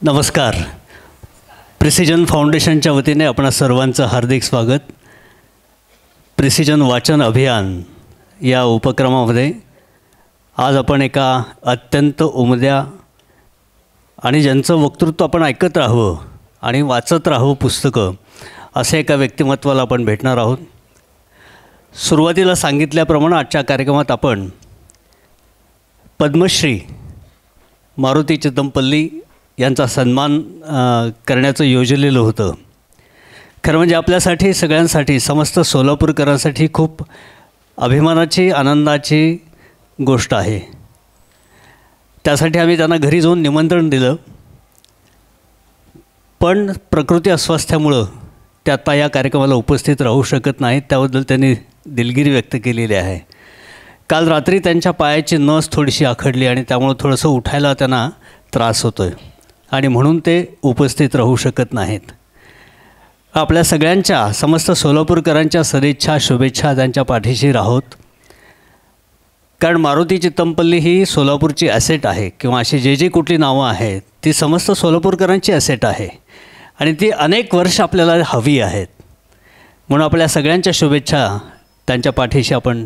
नमस्कार. प्रिसिजन फाउंडेशनच्या वतीने आपणा सर्वांचं हार्दिक स्वागत. प्रिसिजन वाचन अभियान या उपक्रमामध्ये आज आपण एका अत्यंत उमद्या आणि ज्यांचं वक्तृत्व आपण ऐकत राहावं आणि वाचत राहावं पुस्तकं असे एका व्यक्तिमत्वाला आपण भेटणार आहोत. सुरुवातीला सांगितल्याप्रमाणे आजच्या कार्यक्रमात आपण पद्मश्री मारुती चितमपल्ली यांचा सन्मान करण्याचं योजलेलं होतं. खरं म्हणजे आपल्यासाठी सगळ्यांसाठी समस्त सोलापूरकरांसाठी खूप अभिमानाची आनंदाची गोष्ट आहे. त्यासाठी आम्ही त्यांना घरी जाऊन निमंत्रण दिलं, पण प्रकृती अस्वास्थ्यामुळं ते आत्ता या कार्यक्रमाला उपस्थित राहू शकत नाहीत. त्याबद्दल त्यांनी दिलगिरी व्यक्त केलेली आहे. काल रात्री त्यांच्या पायाची नस थोडीशी आखडली आणि त्यामुळं थोडंसं उठायला त्यांना त्रास होतो आहे आणि म्हणून ते उपस्थित राहू शकत नाहीत. आपल्या सगळ्यांच्या समस्त सोलापूरकरांच्या सदिच्छा शुभेच्छा त्यांच्या पाठीशी राहोत. कारण मारुती चितमपल्ली ही सोलापूरची ॲसेट आहे, किंवा अशी जे कुठली नावं आहेत ती समस्त सोलापूरकरांची ॲसेट आहे आणि ती अनेक वर्ष आपल्याला हवी आहेत. म्हणून आपल्या सगळ्यांच्या शुभेच्छा त्यांच्या पाठीशी आपण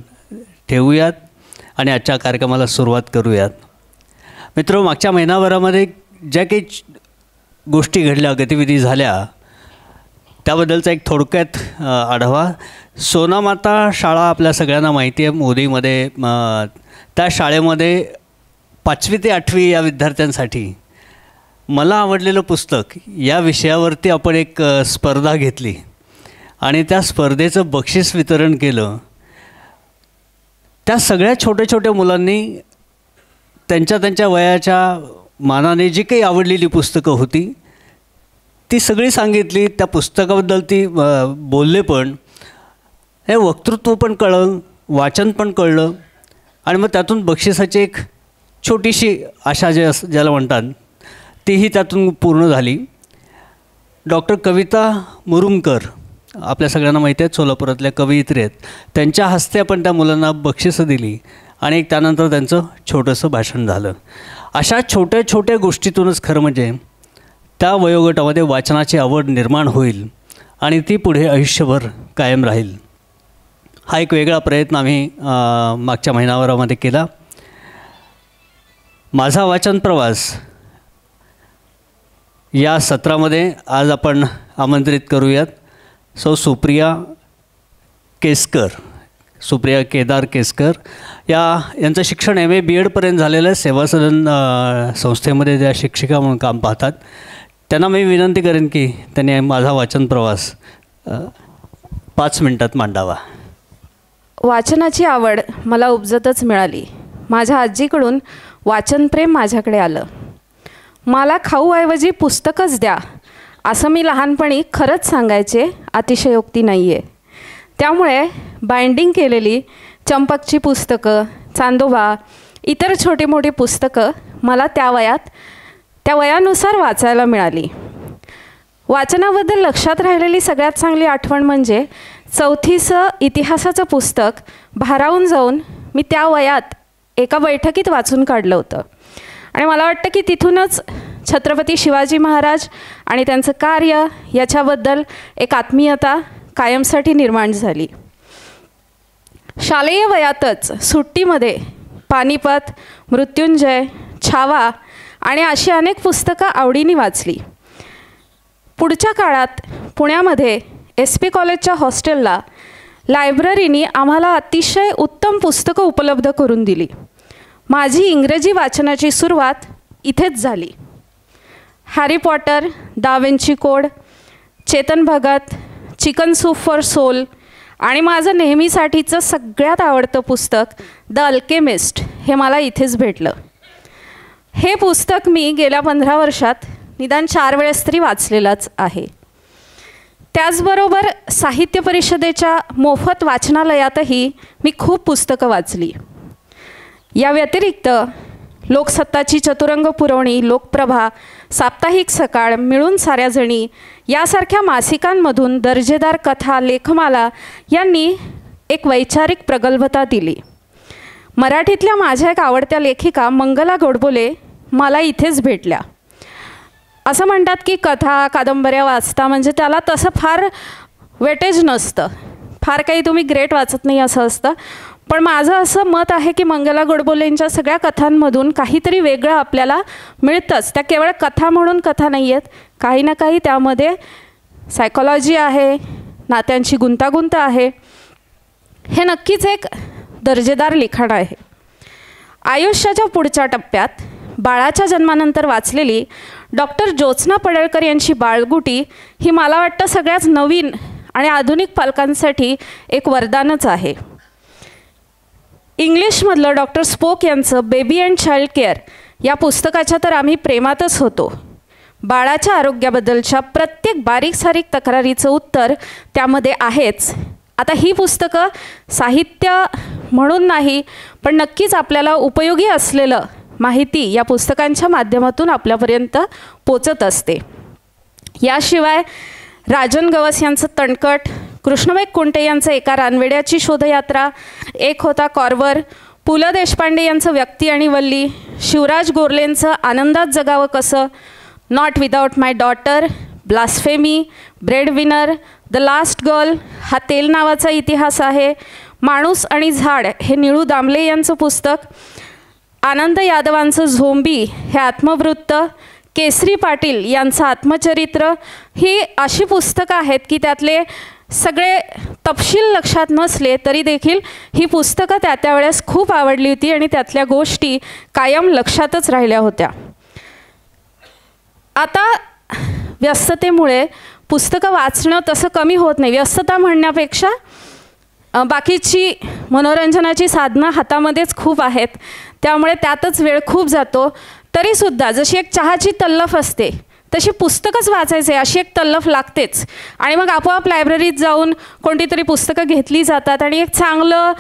ठेवूयात आणि आजच्या कार्यक्रमाला सुरुवात करूयात. मित्र, मागच्या महिनाभरामध्ये ज्या काही गोष्टी घडल्या, गतिविधी झाल्या, त्याबद्दलचा एक थोडक्यात आढावा. सोनामाता शाळा आपल्या सगळ्यांना माहिती आहे, मोदीमध्ये. त्या शाळेमध्ये 5वी ते 8वी या विद्यार्थ्यांसाठी मला आवडलेलं पुस्तक या विषयावरती आपण एक स्पर्धा घेतली आणि त्या स्पर्धेचं बक्षीस वितरण केलं. त्या सगळ्या छोट्या छोट्या मुलांनी त्यांच्या वयाच्या मानाने जी काही आवडलेली पुस्तकं होती ती सगळी सांगितली. त्या पुस्तकाबद्दल ती बोलले, पण हे वक्तृत्व पण कळलं, वाचन पण कळलं आणि मग त्यातून बक्षिसाची एक छोटीशी आशा ज्याला म्हणतात तीही त्यातून पूर्ण झाली. डॉक्टर कविता मुरुमकर आपल्या सगळ्यांना माहिती आहेत, सोलापुरातल्या कवयित्री आहेत. त्यांच्या हस्ते आपण त्या मुलांना बक्षिसं दिली आणि त्यानंतर त्यांचं छोटंसं भाषण झालं. अशा छोट्या छोट्या गोष्टीतूनच खरं म्हणजे त्या वयोगटामध्ये वाचनाची आवड निर्माण होईल आणि ती पुढे आयुष्यभर कायम राहील. हा एक वेगळा प्रयत्न आम्ही मागच्या महिनाभरामध्ये केला. माझा वाचन प्रवास या सत्रामध्ये आज आपण आमंत्रित करूयात सुप्रिया केसकर, सुप्रिया केदार केसकर. यांचं शिक्षण MA BEd पर्यंत झालेलं आहे. सेवा सदन संस्थेमध्ये त्या शिक्षिका म्हणून काम पाहतात. त्यांना मी विनंती करेन की त्यांनी माझा वाचन प्रवास 5 मिनिटात मांडावा. वाचनाची आवड मला उपजतच मिळाली. माझ्या आजीकडून वाचनप्रेम माझ्याकडे आलं. मला खाऊऐवजी पुस्तकच द्या असं मी लहानपणी खरंच सांगायचे, अतिशयोक्ती नाही आहे. त्यामुळे बाइंडिंग केलेली चंपकची पुस्तकं, चांदोबा, इतर छोटी मोठी पुस्तकं मला त्या वयानुसार वाचायला मिळाली. वाचनाबद्दल लक्षात राहिलेली सगळ्यात चांगली आठवण म्हणजे 4थीचं इतिहासाचं पुस्तक भारावून जाऊन मी त्या वयात एका बैठकीत वाचून काढलं होतं आणि मला वाटतं की तिथूनच छत्रपती शिवाजी महाराज आणि त्यांचं कार्य याच्याबद्दल एक आत्मीयता कायमसाठी निर्माण झाली. शालेय वयातच सुट्टीमध्ये पानिपत, मृत्युंजय, छावा आणि अशी अनेक पुस्तकं आवडीने वाचली. पुढच्या काळात पुण्यामध्ये SP कॉलेजच्या हॉस्टेलला लायब्ररीनी आम्हाला अतिशय उत्तम पुस्तकं उपलब्ध करून दिली. माझी इंग्रजी वाचनाची सुरुवात इथेच झाली. Harry Potter, Da Vinci Code, Chetan Bhagat, chicken soup for soul आणि माझं नेहमीसाठीचं सगळ्यात आवडतं पुस्तक द अल्केमिस्ट हे मला इथेच भेटलं. हे पुस्तक मी गेल्या 15 वर्षात निदान 4 वेळेस तरी वाचलेलंच आहे. त्याचबरोबर साहित्य परिषदेच्या मोफत वाचनालयातही मी खूप पुस्तकं वाचली. या व्यतिरिक्त लोकसत्ताची चतुरंग पुरवणी, लोकप्रभा, साप्ताहिक सकाळ, मिळून साऱ्याजणी यासारख्या मासिकांमधून दर्जेदार कथा, लेखमाला यांनी एक वैचारिक प्रगल्भता दिली. मराठीतल्या माझ्या एक आवडत्या लेखिका मंगला गोडबोले मला इथेच भेटल्या. असं म्हणतात की कथा कादंबऱ्या वाचता म्हणजे त्याला तसं फार वेटेज नसतं, फार काही तुम्ही ग्रेट वाचत नाही असं असतं. पण माझं असं मत आहे की मंगला गोडबोलेंच्या सगळ्या कथांमधून काहीतरी वेगळं आपल्याला मिळतंच. त्या केवळ कथा म्हणून कथा नाही आहेत, काही ना काही त्यामध्ये सायकॉलॉजी आहे, नात्यांची गुंतागुंत आहे. हे नक्कीच एक दर्जेदार लिखाण आहे. आयुष्याच्या पुढच्या टप्प्यात बाळाच्या जन्मानंतर वाचलेली डॉक्टर ज्योत्स्ना पडळकर यांची बाळगुटी ही मला वाटतं सगळ्याच नवीन आणि आधुनिक पालकांसाठी एक वरदानच आहे. इंग्लिशमधलं डॉक्टर स्पोक यांचं बेबी अँड चाइल्ड केअर या पुस्तकाच्या तर आम्ही प्रेमातच होतो. बाळाच्या आरोग्याबद्दलच्या प्रत्येक बारीक सारीक तक्रारीचं उत्तर त्यामध्ये आहेच. आता ही पुस्तकं साहित्य म्हणून नाही, पण नक्कीच आपल्याला उपयोगी असलेलं माहिती या पुस्तकांच्या माध्यमातून आपल्यापर्यंत पोचत असते. याशिवाय राजन गवस यांचं तणकट, कृष्णमेघ कुंटे यांचं एका रानवेड्याची शोधयात्रा, एक होता कॉर्वर, पु ल देशपांडे यांचं व्यक्ती आणि वल्ली, शिवराज गोरलेंचं आनंदात जगावं कसं, not without my daughter, blasphemy, breadwinner, the last girl हा तेल नावाचा इतिहास आहे, माणूस आणि झाड हे निळू दामले यांचं पुस्तक, आनंद यादवांचं झोंबी हे आत्मवृत्त, केसरी पाटील यांचं आत्मचरित्र, ही अशी पुस्तकं आहेत की त्यातले सगळे तपशील लक्षात नसले तरी देखील ही पुस्तकं त्या वेळेस खूप आवडली होती आणि त्यातल्या गोष्टी कायम लक्षातच राहिल्या होत्या. आता व्यस्ततेमुळे पुस्तकं वाचणं तसं कमी होत नाही. व्यस्तता म्हणण्यापेक्षा बाकीची मनोरंजनाची साधनं हातामध्येच खूप आहेत, त्यामुळे त्यातच वेळ खूप जातो. तरीसुद्धा जशी एक चहाची तल्लफ असते तशी पुस्तकच वाचायचे अशी एक तल्लफ लागतेच. आणि मग आपोआप लायब्ररीत जाऊन कोणती तरी पुस्तकं घेतली जातात आणि एक चांगलं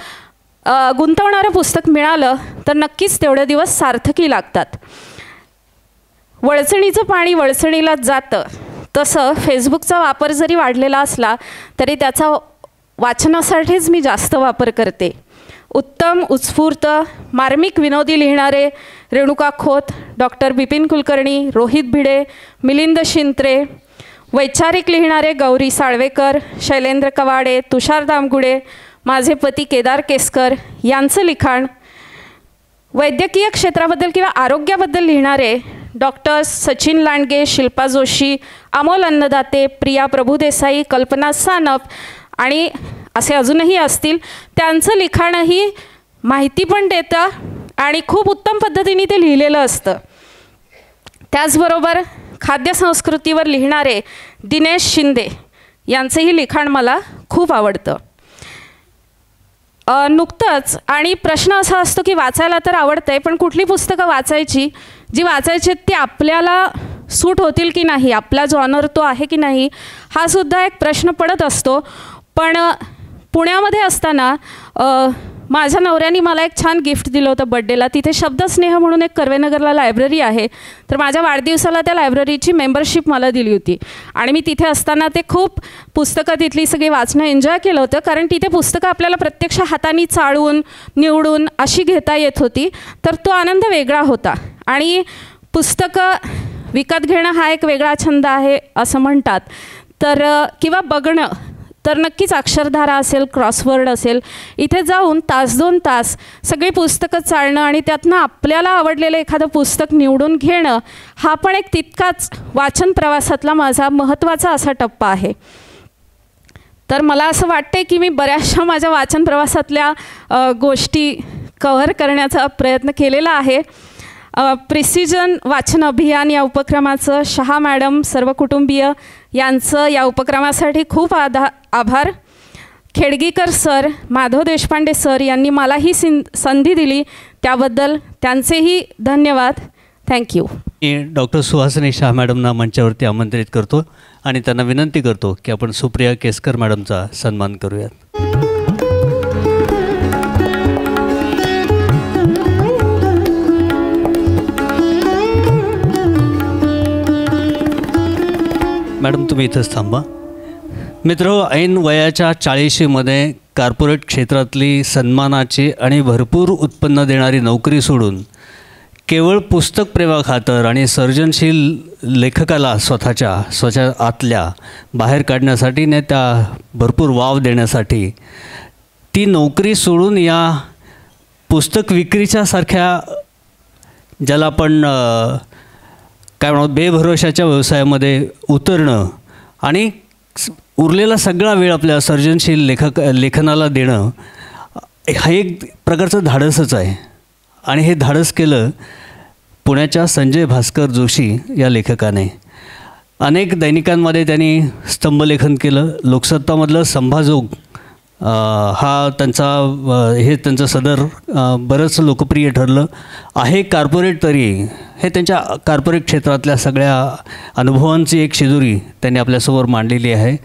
गुंतवणारं पुस्तक मिळालं तर नक्कीच तेवढे दिवस सार्थकी लागतात. वळचणीचं पाणी वळचणीलाच जातं, तसं फेसबुकचा वापर जरी वाढलेला असला तरी त्याचा वाचनासाठीच मी जास्त वापर करते. उत्तम, उत्स्फूर्त, मार्मिक विनोदी लिहिणारे रेणुका खोत, डॉक्टर बिपिन कुलकर्णी, रोहित भिडे, मिलिंद शिंत्रे, वैचारिक लिहिणारे गौरी साळवेकर, शैलेंद्र कवाडे, तुषार दामगुडे, माझे पती केदार केसकर यांचं लिखाण, वैद्यकीय क्षेत्राबद्दल किंवा आरोग्याबद्दल लिहिणारे डॉक्टर्स सचिन लांडगे, शिल्पा जोशी, अमोल अन्नदाते, प्रिया प्रभुदेसाई, कल्पना सानप आणि असे अजूनही असतील, त्यांचं लिखाणही माहिती पण देतं आणि खूप उत्तम पद्धतीने ते लिहिलेलं असतं. त्याचबरोबर खाद्यसंस्कृतीवर लिहिणारे दिनेश शिंदे यांचंही लिखाण मला खूप आवडतं. नुकतंच आणि प्रश्न असा असतो की वाचायला तर आवडतं आहे, पण कुठली पुस्तकं वाचायची, जी वाचायची ती आपल्याला सूट होतील की नाही, आपला जॉनर तो आहे की नाही, हा सुद्धा एक प्रश्न पडत असतो. पण पुण्यामध्ये असताना माझ्या नवऱ्याने मला एक छान गिफ्ट दिलं होतं बड्डेला. तिथे शब्दस्नेह म्हणून एक कर्वेनगरला लायब्ररी आहे, तर माझ्या वाढदिवसाला त्या लायब्ररीची मेंबरशिप मला दिली होती आणि मी तिथे असताना ते खूप पुस्तकं तिथली सगळी वाचणं एन्जॉय केलं होतं. कारण तिथे पुस्तकं आपल्याला प्रत्यक्ष हाताने चाळून निवडून अशी घेता येत होती, तर तो आनंद वेगळा होता. आणि पुस्तकं विकत घेणं हा एक वेगळा छंद आहे असं म्हणतात, तर किंवा बघणं तर नक्कीच अक्षरधारा असेल, क्रॉसवर्ड असेल, इथे जाऊन तास 2 तास सगळी पुस्तकं चाळणं आणि त्यातनं आपल्याला आवडलेलं एखादं पुस्तक निवडून घेणं हा पण एक तितकाच वाचन प्रवासातला माझा महत्त्वाचा असा टप्पा आहे. तर मला असं वाटते की मी बऱ्याचशा माझ्या वाचन प्रवासातल्या गोष्टी कव्हर करण्याचा प्रयत्न केलेला आहे. प्रिसिजन वाचन अभियान या उपक्रमाचं शहा मॅडम, सर्व कुटुंबीय यांचं या उपक्रमासाठी खूप आभार. खेडगीकर सर, माधव देशपांडे सर यांनी मला ही संधी दिली त्याबद्दल त्यांचेही धन्यवाद. थँक्यू. मी डॉक्टर सुहासिनी शाह मॅडमना मंचावरती आमंत्रित करतो आणि त्यांना विनंती करतो की आपण सुप्रिया केसकर मॅडमचा सन्मान करूयात. मॅडम तुम्ही इथंच थांबा. मित्र, ऐन वयाच्या 40मध्ये कॉर्पोरेट क्षेत्रातली सन्मानाची आणि भरपूर उत्पन्न देणारी नोकरी सोडून केवळ पुस्तक प्रेमाखातर आणि सर्जनशील लेखकाला स्वतःच्या आतल्या बाहेर काढण्यासाठी ने त्या भरपूर वाव देण्यासाठी ती नोकरी सोडून या पुस्तक विक्रीच्या सारख्या ज्याला आपण काय म्हणू बेभरोशाच्या व्यवसायामध्ये उतरणं आणि उरलेला सगळा वेळ आपल्या सर्जनशील लेखनाला देणं हा एक प्रकारचं धाडसच आहे. आणि हे धाडस केलं पुण्याच्या संजय भास्कर जोशी या लेखकाने. अनेक दैनिकांमध्ये त्यांनी स्तंभलेखन केलं. लोकसत्तामधलं संभाजोग हा त्यांचं सदर बरंच लोकप्रिय ठरलं आहे. कॉर्पोरेट तरी हे त्यांच्या कॉर्पोरेट क्षेत्रातल्या सगळ्या अनुभवांची एक शिदोरी त्यांनी आपल्यासमोर मांडलेली आहे.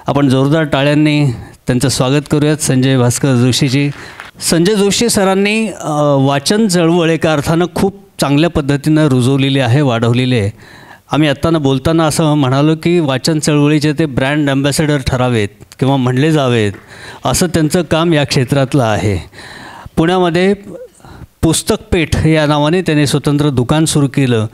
आपण जोरदार टाळ्यांनी त्यांचं स्वागत करूयात संजय भास्कर जोशीची. संजय जोशी सरांनी वाचन चळवळ एका अर्थानं खूप चांगल्या पद्धतीनं रुजवलेली आहे, वाढवलेली आहे. आम्ही आत्ताना बोलताना असं म्हणालो की वाचन चळवळीचे ते ब्रँड ॲम्बॅसेडर ठरावेत किंवा म्हणले जावेत असं त्यांचं काम या क्षेत्रातलं आहे. पुण्यामध्ये पुस्तक पेठ या नावाने त्यांनी स्वतंत्र दुकान सुरू केलं.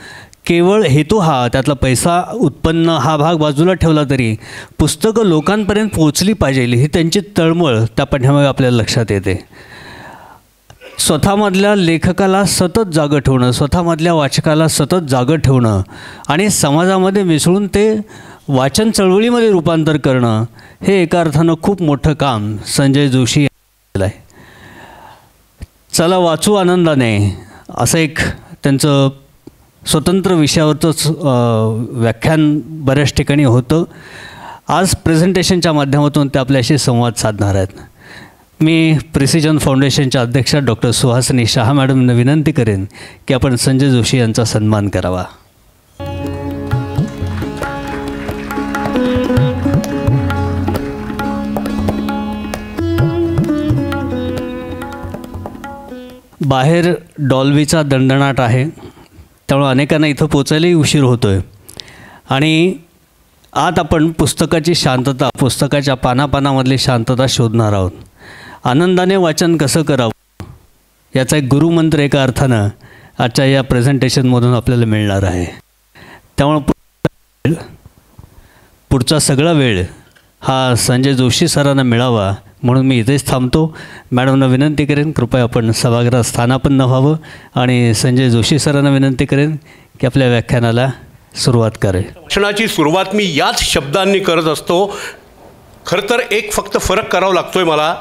केवळ हेतू हा त्यातला पैसा उत्पन्न हा भाग बाजूला ठेवला तरी पुस्तकं लोकांपर्यंत पोहोचली पाहिजे ही त्यांची तळमळ त्या पाठीमागे आपल्याला लक्षात येते. स्वतःमधल्या लेखकाला सतत जागं ठेवणं, स्वतःमधल्या वाचकाला सतत जागं ठेवणं आणि समाजामध्ये मिसळून ते वाचन चळवळीमध्ये रूपांतर करणं हे एका अर्थानं खूप मोठं काम संजय जोशी केलं आहे. चला वाचू आनंदाने असं एक त्यांचं स्वतंत्र विषयावरचंच व्याख्यान बऱ्याच ठिकाणी होतं. आज प्रेझेंटेशनच्या माध्यमातून ते आपल्याशी संवाद साधणार आहेत. मी प्रिसिजन फाउंडेशनच्या अध्यक्षा डॉक्टर सुहासिनी शहा मॅडमना विनंती करेन की आपण संजय जोशी यांचा सन्मान करावा. बाहेर डॉल्बीचा दणदणाट आहे, त्यामुळे अनेकांना इथं पोचायलाही उशीर होतो आहे. आणि आत आपण पुस्तकाची शांतता, पुस्तकाच्या पानापानामधली शांतता शोधणार आहोत. आनंदाने वाचन कसं करावं याचा एक गुरुमंत्र एका अर्थानं आजच्या या प्रेझेंटेशनमधून आपल्याला मिळणार आहे. त्यामुळे पुढचा सगळा वेळ हा संजय जोशी सरांना मिळावा म्हणून मी इथेच थांबतो. मॅडमना विनंती करेन कृपया आपण सभागृहात स्थानापन्न व्हावं आणि संजय जोशी सरांना विनंती करेन की आपल्या व्याख्यानाला सुरुवात करेल. भाषणाची सुरुवात मी याच शब्दांनी करत असतो. खरं तर एक फक्त फरक करावा लागतो आहे मला.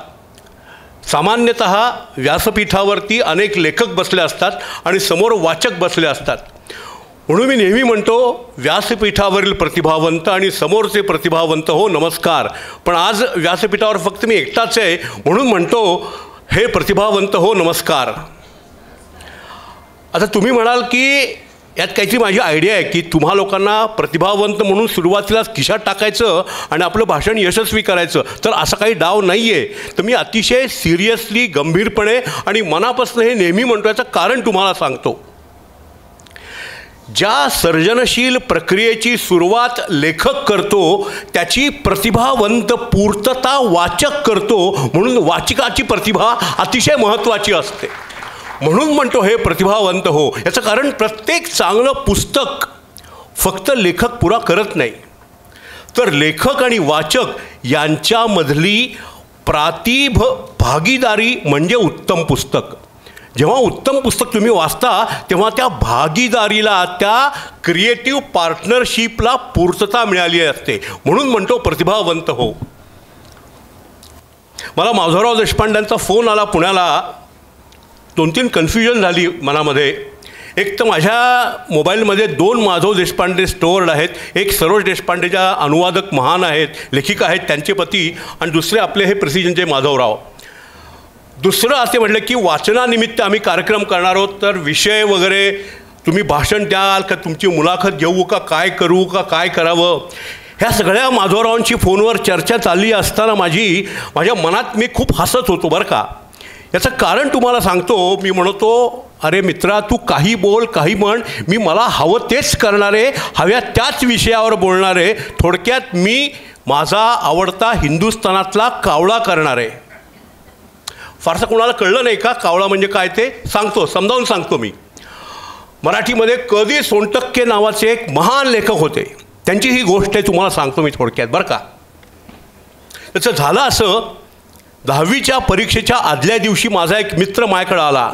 सामान्यतः व्यासपीठावरती अनेक लेखक बसले असतात आणि समोर वाचक बसले असतात. म्हणून मी नेहमी म्हणतो व्यासपीठावरील प्रतिभावंत आणि समोरचे प्रतिभावंत हो नमस्कार. पण आज व्यासपीठावर फक्त मी एकटाच आहे म्हणून म्हणतो हे प्रतिभावंत हो नमस्कार. आता तुम्ही म्हणाल की यात काहीतरी माझी आयडिया आहे की तुम्हा लोकांना प्रतिभावंत म्हणून सुरुवातीलाच खिशात टाकायचं आणि आपलं भाषण यशस्वी करायचं, तर असा काही डाव नाही आहे. तर मी अतिशय सिरियसली गंभीरपणे आणि मनापासून हे नेहमी म्हणतो. याचं कारण तुम्हाला सांगतो. ज्या सर्जनशील प्रक्रियेची सुरुवात लेखक करतो त्याची प्रतिभावंत पूर्तता वाचक करतो. म्हणून वाचकाची प्रतिभा अतिशय महत्त्वाची असते. म्हणून म्हणतो हे प्रतिभावंत हो. याचं कारण प्रत्येक चांगलं पुस्तक फक्त लेखक पुरा करत नाही, तर लेखक आणि वाचक यांच्यामधली भागीदारी म्हणजे उत्तम पुस्तक. जेव्हा उत्तम पुस्तक तुम्ही वाचता तेव्हा त्या भागीदारीला, त्या क्रिएटिव्ह पार्टनरशिपला पूर्तता मिळाली असते. म्हणून म्हणतो प्रतिभावंत हो. मला माधवराव देशपांड्यांचा फोन आला पुण्याला. 2-3 कन्फ्युजन झाली मनामध्ये. एक तर माझ्या मोबाईलमध्ये 2 माधव देशपांडे स्टोअर्ड आहेत. एक सरोज देशपांडे ज्या अनुवादक महान आहेत, लेखिका आहेत, त्यांचे पती, आणि दुसरे आपले हे प्रेसिडेंटचे माधवराव. दुसरं असे म्हटलं की वाचनानिमित्त आम्ही कार्यक्रम करणार आहोत, तर विषय वगैरे तुम्ही भाषण द्याल का, तुमची मुलाखत घेऊ का, काय करू का, काय करावं, ह्या सगळ्या माधवरावांची फोनवर चर्चा चालली असताना माझ्या मनात मी खूप हसत होतो बरं का. याचं कारण तुम्हाला सांगतो. मी म्हणतो अरे मित्रा तू काही बोल काही म्हण, मी मला हवं तेच करणारे, हव्या त्याच विषयावर बोलणारे. थोडक्यात मी माझा आवडता हिंदुस्थानातला कावळा करणारे. फारसं कोणाला कळलं नाही का कावळा म्हणजे काय ते समजावून सांगतो मी. मराठीमध्ये क. दी. सोनटक्के नावाचे एक महान लेखक होते. त्यांची ही गोष्ट आहे, तुम्हाला सांगतो मी थोडक्यात बरं का. त्याचं झालं असं, 10वीच्या परीक्षेच्या आदल्या दिवशी माझा एक मित्र माझ्याकडे आला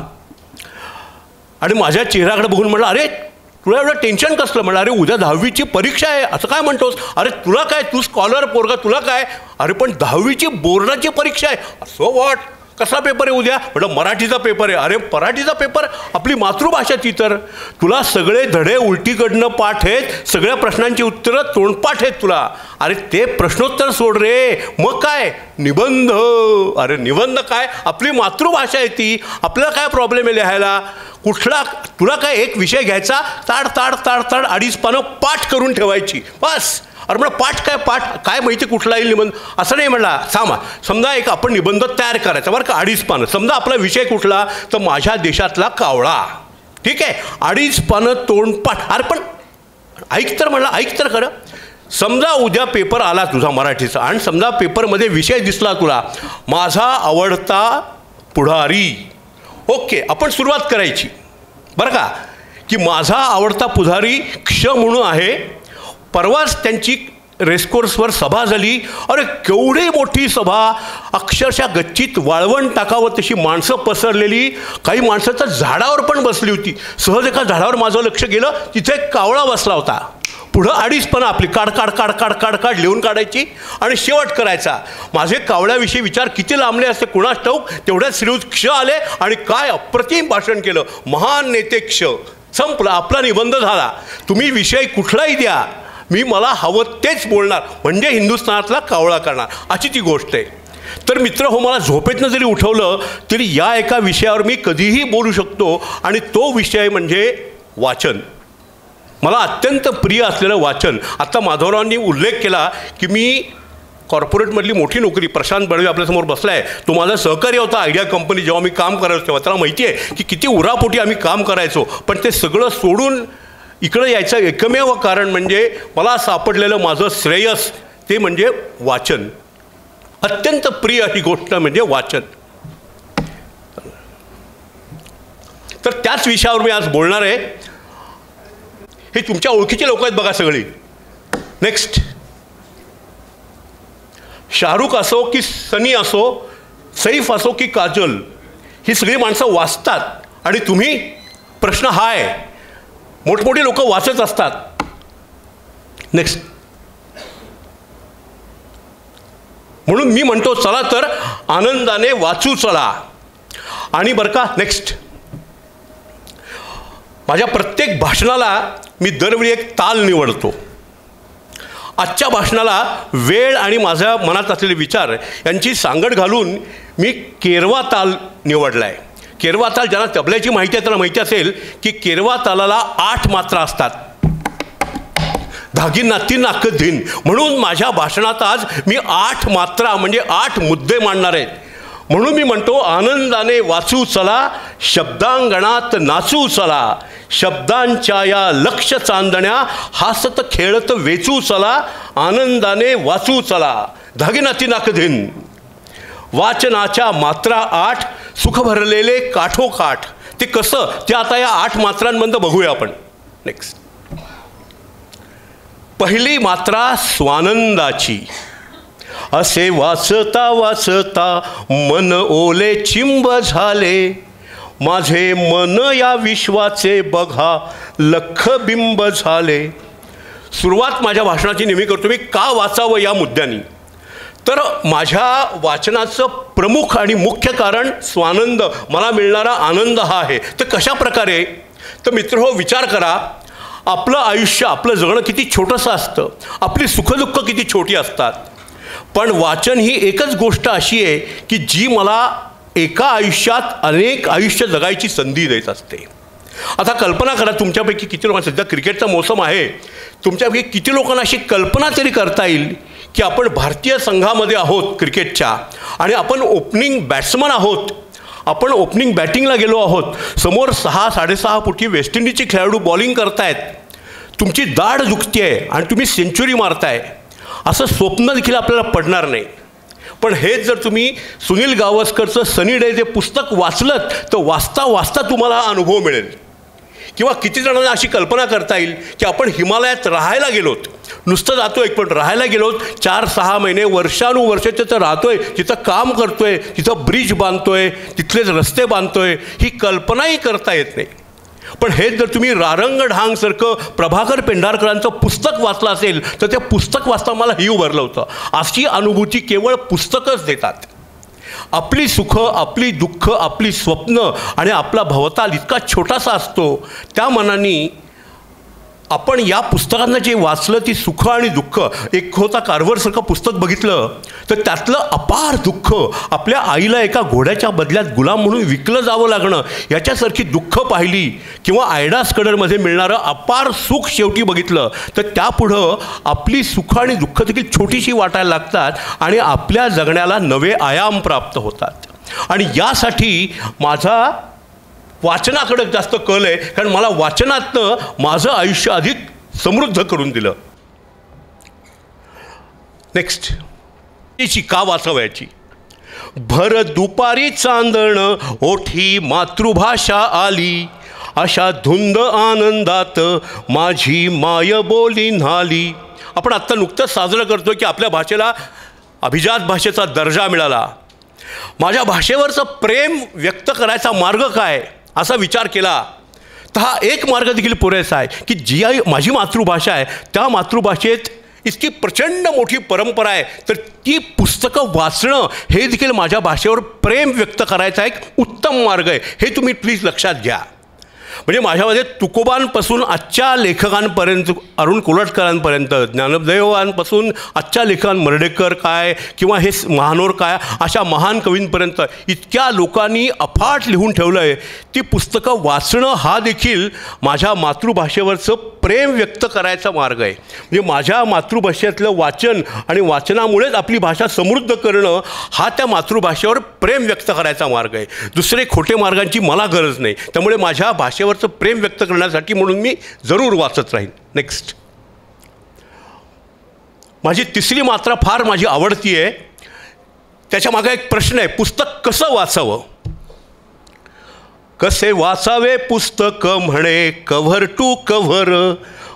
आणि माझ्या चेहऱ्याकडे बघून म्हटलं, अरे तुला एवढं टेन्शन कसलं? म्हटलं, अरे उद्या 10वीची परीक्षा आहे, असं काय म्हणतोस? अरे तुला काय, तू स्कॉलर पोरगा, तुला काय? अरे पण 10वीची बोर्डाची परीक्षा आहे. सो व्हॉट, कसा पेपर आहे उद्या? म्हटलं मराठीचा पेपर आहे. अरे मराठीचा पेपर, आपली मातृभाषा ती तर. तुला सगळे धडे उलटीकडनं पाठ आहेत, सगळ्या प्रश्नांची उत्तरं तोंडपाठ आहेत तुला. अरे ते प्रश्नोत्तर सोड रे, मग काय निबंध. अरे निबंध काय, आपली मातृभाषा आहे ती, आपल्याला काय प्रॉब्लेम आहे लिहायला? कुठला, तुला काय एक विषय घ्यायचा, ताड ताड ताड ताड 2.5 पानं पाठ करून ठेवायची बस. अरे म्हणा पाठ काय, पाठ काय माहिती कुठला येईल निबंध? असं नाही म्हणला. समजा एक आपण निबंध तयार करायचा बरं का, 2.5 पानं. समजा आपला विषय कुठला, तर माझ्या देशातला कावळा. ठीक आहे, 2.5 पानं तोंडपाठ. अरे पण ऐक तर म्हणला, ऐक तर खरं. समजा उद्या पेपर आला तुझा मराठीचा आणि समजा पेपरमध्ये विषय दिसला तुला, माझा आवडता पुढारी. ओके, आपण सुरुवात करायची बरं का, की माझा आवडता पुढारी क्ष म्हणून आहे. परवाच त्यांची रेसकोर्सवर सभा झाली. अरे केवढी मोठी सभा, अक्षरशः गच्चीत वाळवण टाकावं तशी माणसं पसरलेली. काही माणसं तर झाडावर पण बसली होती. सहज एका झाडावर माझं लक्ष गेलं, तिथे एक कावळा बसला होता. पुढं 2.5 पानं आपली काढ काढ काढ काढ काढ काढ लिहून काढायची आणि शेवट करायचा. माझे कावळ्याविषयी विचार किती लांबले असते कुणास ठाऊक. तेवढ्यात श्रीयुत क्ष आले आणि काय अप्रतिम भाषण केलं. महान नेते क्ष. संपला, आपला निबंध झाला. तुम्ही विषय कुठलाही द्या, मी मला हवं तेच बोलणार, म्हणजे हिंदुस्थानातला कावळा करणार, अशी ती गोष्ट आहे. तर मित्र हो, मला झोपेतनं जरी उठवलं तरी या एका विषयावर मी कधीही बोलू शकतो आणि तो विषय म्हणजे वाचन. मला अत्यंत प्रिय असलेलं वाचन. आत्ता माधवरावांनी उल्लेख केला की मी कॉर्पोरेटमधली मोठी नोकरी, प्रशांत बळवे आपल्यासमोर बसला आहे, तो माझा सहकारी होता आयडिया कंपनी जेव्हा मी काम करायचो तेव्हा. त्याला माहिती आहे की किती उरापोटी आम्ही काम करायचो. पण ते सगळं सोडून इकडं यायचं एकमेव कारण म्हणजे मला सापडलेलं माझं श्रेयस, ते म्हणजे वाचन. अत्यंत प्रिय ही गोष्ट म्हणजे वाचन. तर त्याच विषयावर मी आज बोलणार आहे. हे तुमच्या ओळखीचे लोक आहेत बघा सगळी. नेक्स्ट, शाहरुख असो की सनी असो, सैफ असो की काजल, ही सगळी माणसं वाचतात आणि तुम्ही, प्रश्न हा आहे, मोठमोठी लोक वाचत असतात. नेक्स्ट, म्हणून मी म्हणतो चला तर आनंदाने वाचू चला. आणि बरं का, नेक्स्ट, माझ्या प्रत्येक भाषणाला मी दरवेळी एक ताल निवडतो. आजच्या भाषणाला वेळ आणि माझ्या मनात असलेले विचार यांची सांगड घालून मी केरवा ताल निवडला आहे. केरवा ताल, ज्यांना तबल्याची माहिती आहे त्याला माहिती असेल की केरवा तालाला 8 मात्रा असतात. धागी नाती नाक धिन. म्हणून माझ्या भाषणात आज मी 8 मात्रा म्हणजे 8 मुद्दे मांडणार आहेत. म्हणून मी म्हणतो आनंदाने वाचू चला, शब्दांगणात नाचू चला, शब्दांच्या या लक्ष चांदण्या हासत खेळत वेचू चला, आनंदाने वाचू चला, धागिनाती नाकधीन. वाचनाच्या मात्रा 8, सुख भरलेले काठोकाठ. ते कसं, ते आता या 8 मात्रांमधून बघूया आपण. नेक्स्ट, पहिली मात्रा स्वानंदाची. असे वाचता वाचता मन ओले चिंब झाले, माझे मन या विश्वाचे बघा लख बिंब झाले. सुरुवात माझ्या भाषणाची नेहमी करतो मी का वाचावं या मुद्द्यानी. तर माझ्या वाचनाचं प्रमुख आणि मुख्य कारण स्वानंद, मला मिळणारा आनंद हा आहे. तर कशा प्रकारे, तर मित्र हो, विचार करा, आपलं आयुष्य, आपलं जगणं किती छोटंसं असतं, आपली सुखदुःख किती छोटी असतात. पण वाचन ही एकच गोष्ट अशी आहे की जी मला एका आयुष्यात अनेक आयुष्य जगायची संधी देत असते. आता कल्पना करा, तुमच्यापैकी किती लोकांना, सध्या क्रिकेटचा मोसम आहे, तुमच्यापैकी किती लोकांना अशी कल्पना तरी करता येईल की आपण भारतीय संघामध्ये आहोत क्रिकेटच्या आणि आपण ओपनिंग बॅट्समन आहोत, आपण ओपनिंग बॅटिंगला गेलो आहोत, समोर 6-6.5 फुटी वेस्ट इंडिजचे खेळाडू बॉलिंग करतायत, तुमची दाढ दुखती आहे आणि तुम्ही सेंचुरी मारताय. असं स्वप्न देखील आपल्याला पडणार नाही. पण हेच जर तुम्ही सुनील गावस्करचं सनी डे जे पुस्तक वाचलंत तर वाचता वाचता तुम्हाला हा अनुभव मिळेल किंवा किती जणांना अशी कल्पना करता येईल की आपण हिमालयात राहायला गेलोत, नुसतं जातोय पण राहायला गेलोत, 4-6 महिने वर्षानुवर्ष तिथं राहतोय, तिथं काम करतोय, तिथं ब्रिज बांधतोय, तिथलेच रस्ते बांधतोय, ही कल्पनाही करता येत नाही. पण हेच जर तुम्ही रारंग ढांगसारखं प्रभाकर पेंढारकरांचं पुस्तक वाचलं असेल तर ते पुस्तक वाचताना मला ही उभारलं होतं. अशी अनुभूती केवळ पुस्तकच देतात. आपली सुख, आपली दुःख, आपली स्वप्न आणि आपला भवताल इतका छोटासा असतो. त्या मनाने आपण या पुस्तकांना जे वाचलं ती सुख आणि दुःख, एक होता कारवरसारखं पुस्तक बघितलं तर त्यातलं अपार दुःख, आपल्या आईला एका घोड्याच्या बदल्यात गुलाम म्हणून विकलं जावं लागणं याच्यासारखी दुःख पाहिली, किंवा आयडास कडरमध्ये मिळणारं अपार सुख शेवटी बघितलं तर त्यापुढं आपली सुख आणि दुःख देखील छोटीशी वाटायला लागतात आणि आपल्या जगण्याला नवे आयाम प्राप्त होतात. आणि यासाठी माझा वाचनाकडे जास्त कल आहे, कारण मला वाचनातनं माझं आयुष्य अधिक समृद्ध करून दिलं. नेक्स्ट, तिची का वाचवायची. भर दुपारी चांदण ओठी मातृभाषा आली, अशा धुंद आनंदात माझी माय बोली न्हाली. आपण आत्ता नुकतंच साजरं करतो की आपल्या भाषेला अभिजात भाषेचा दर्जा मिळाला. माझ्या भाषेवरचं प्रेम व्यक्त करायचा मार्ग काय असा विचार केला तर हा एक मार्ग देखील पुरेसा आहे की जी माझी मातृभाषा आहे त्या मातृभाषेत इतकी प्रचंड मोठी परंपरा आहे, तर ती पुस्तकं वाचणं हे देखील माझ्या भाषेवर प्रेम व्यक्त करायचा एक उत्तम मार्ग आहे. हे तुम्ही प्लीज लक्षात घ्या. म्हणजे माझ्यामध्ये तुकोबांपासून आजच्या लेखकांपर्यंत, अरुण कोलटकरांपर्यंत, ज्ञानदेवांपासून आजच्या लेखकां, मर्ढेकर काय किंवा हे महानोर काय, अशा महान कवींपर्यंत इतक्या लोकांनी अफाट लिहून ठेवलं आहे. ती पुस्तकं वाचणं हा देखील माझ्या मातृभाषेवरचं प्रेम व्यक्त करायचा मार्ग आहे. म्हणजे माझ्या मातृभाषेतलं वाचन आणि वाचनामुळेच आपली भाषा समृद्ध करणं हा त्या मातृभाषेवर प्रेम व्यक्त करायचा मार्ग आहे. दुसरे खोटे मार्गांची मला गरज नाही. त्यामुळे माझ्या भाषेवरचं प्रेम व्यक्त करण्यासाठी म्हणून मी जरूर वाचत राहीन. नेक्स्ट, माझी तिसरी मात्रा फार माझी आवडती आहे. त्याच्यामागे एक प्रश्न आहे, पुस्तक कसं वाचावं. कसे वाचावे पुस्तक म्हणे कव्हर टू कव्हर,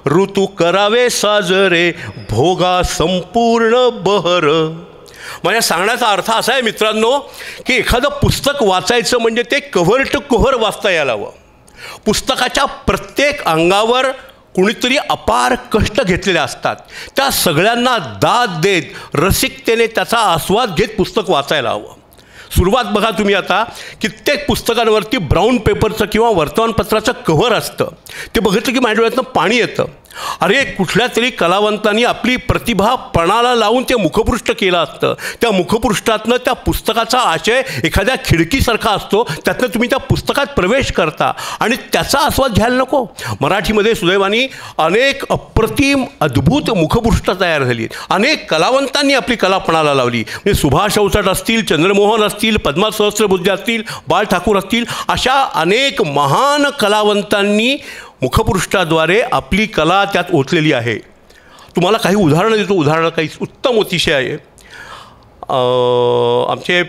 ऋतू करावे साजरे भोगा संपूर्ण बहर. माझ्या सांगण्याचा अर्थ असा आहे मित्रांनो की एखादं पुस्तक वाचायचं म्हणजे ते कव्हर टू कव्हर वाचता यायला हवं. पुस्तकाच्या प्रत्येक अंगावर कुणीतरी अपार कष्ट घेतलेले असतात. त्या सगळ्यांना दाद देत रसिकतेने त्याचा आस्वाद घेत पुस्तक वाचायला हवं. सुरुवात बघा तुम्ही, आता कित्येक पुस्तकांवरती ब्राऊन पेपरचं किंवा वर्तमानपत्राचं कव्हर असतं. ते बघितलं की माझ्या डोळ्यातनं पाणी येतं. अरे, कुठल्या तरी कलावंतांनी आपली प्रतिभा पणाला लावून ते मुखपृष्ठ केलं असतं. त्या मुखपृष्ठातनं त्या पुस्तकाचा आशय एखाद्या खिडकीसारखा असतो. त्यातनं तुम्ही त्या पुस्तकात प्रवेश करता आणि त्याचा आस्वाद घ्यायला नको. मराठीमध्ये सुदैवाने अनेक अप्रतिम अद्भुत मुखपृष्ठ तयार झाली. अनेक कलावंतांनी आपली कला पणाला लावली. म्हणजे सुभाष अवचट असतील, चंद्रमोहन असतील, पद्मा सहस्त्रबुद्धे असतील, बाळ ठाकूर असतील, अशा अनेक महान कलावंतांनी मुखपृष्ठाद्वारे आपली कला त्यात ओतलेली आहे. तुम्हाला काही उदाहरणं देतो. उदाहरणं काही उत्तम अतिशय आहे. आमचे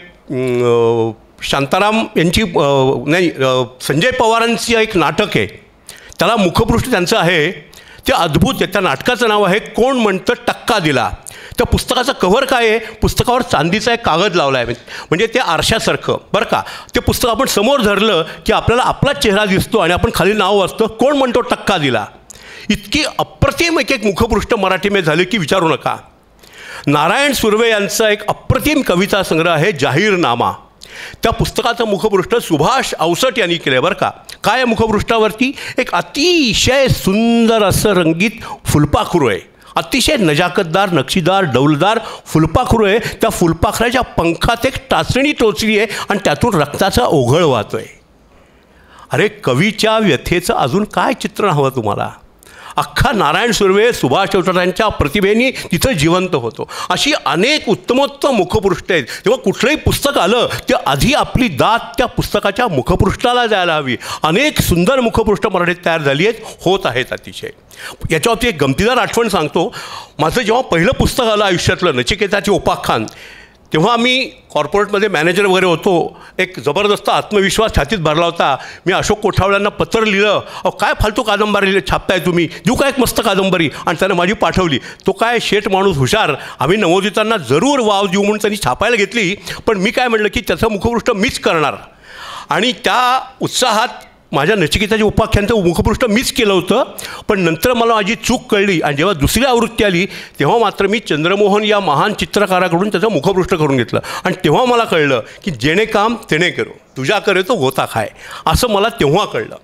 शांताराम यांची संजय पवारांची एक नाटक आहे, त्याला मुखपृष्ठ त्यांचं आहे, ते अद्भुत आहे. त्या नाटकाचं नाव आहे कोण म्हणतं टक्का दिला. त्या पुस्तकाचं कव्हर काय आहे, पुस्तकावर चांदीचा एक कागद लावला आहे, म्हणजे ते आरशासारखं बरं का. ते पुस्तक आपण समोर धरलं की आपल्याला आपलाच चेहरा दिसतो आणि आपण खाली नाव वाचतो, कोण म्हणतो टक्का दिला. इतकी अप्रतिम एक मुखपृष्ठ मराठीमध्ये झाले की विचारू नका. नारायण सुर्वे यांचा एक अप्रतिम कविता संग्रह आहे जाहीरनामा. त्या पुस्तकाचं मुखपृष्ठ सुभाष अवचट यांनी केलं आहे बरं का. काय मुखपृष्ठावरती एक अतिशय सुंदर असं रंगीत फुलपाखरू आहे. अतिशय नजाकतदार, नक्षीदार, डौलदार फुलपाखरू आहे. त्या फुलपाखराच्या पंखात एक टाचणी टोचली आहे आणि त्यातून रक्ताचा ओघळ वाहतो आहे. अरे, कवीच्या व्यथेचं अजून काय चित्रण हवं तुम्हाला. अख्खा नारायण सुर्वे सुभाष अवचटांच्या प्रतिभेने तिथं जिवंत होतो. अशी अनेक उत्तमोत्तम मुखपृष्ठ आहेत. तेव्हा कुठलंही पुस्तक आलं ते आधी आपली दात त्या पुस्तकाच्या मुखपृष्ठाला जायला हवी. अनेक सुंदर मुखपृष्ठ मराठीत तयार झाली आहेत, होत आहेत अतिशय. याच्यावरती एक गमतीदार आठवण सांगतो. माझं जेव्हा पहिलं पुस्तक आलं आयुष्यातलं, नचिकेताचे उपाख्यान, तेव्हा मी कॉर्पोरेटमध्ये मॅनेजर वगैरे होतो. एक जबरदस्त आत्मविश्वास छातीत भरला होता. मी अशोक कोठावळ्यांना पत्र लिहिलं, अहो काय फालतू कादंबरी छापताय तुम्ही, देऊ काय एक मस्त कादंबरी, आणि त्यानं माझी पाठवली. तो काय शेठ माणूस हुशार, आम्ही नवोदितांना जरूर वाव देऊ म्हणून त्यांनी छापायला घेतली. पण मी काय म्हटलं की त्याचं मुखपृष्ठ मीच करणार, आणि त्या उत्साहात माझ्या नचिकेताच्या उपाख्यानचं मुखपृष्ठ मीच केलं होतं. पण नंतर मला माझी चूक कळली, आणि जेव्हा दुसरी आवृत्ती आली तेव्हा मात्र मी चंद्रमोहन या महान चित्रकाराकडून त्याचं मुखपृष्ठ करून घेतलं. आणि तेव्हा मला कळलं की जेणे काम तेणे करो, तुझ्या करे तो होता खाय, असं मला तेव्हा कळलं.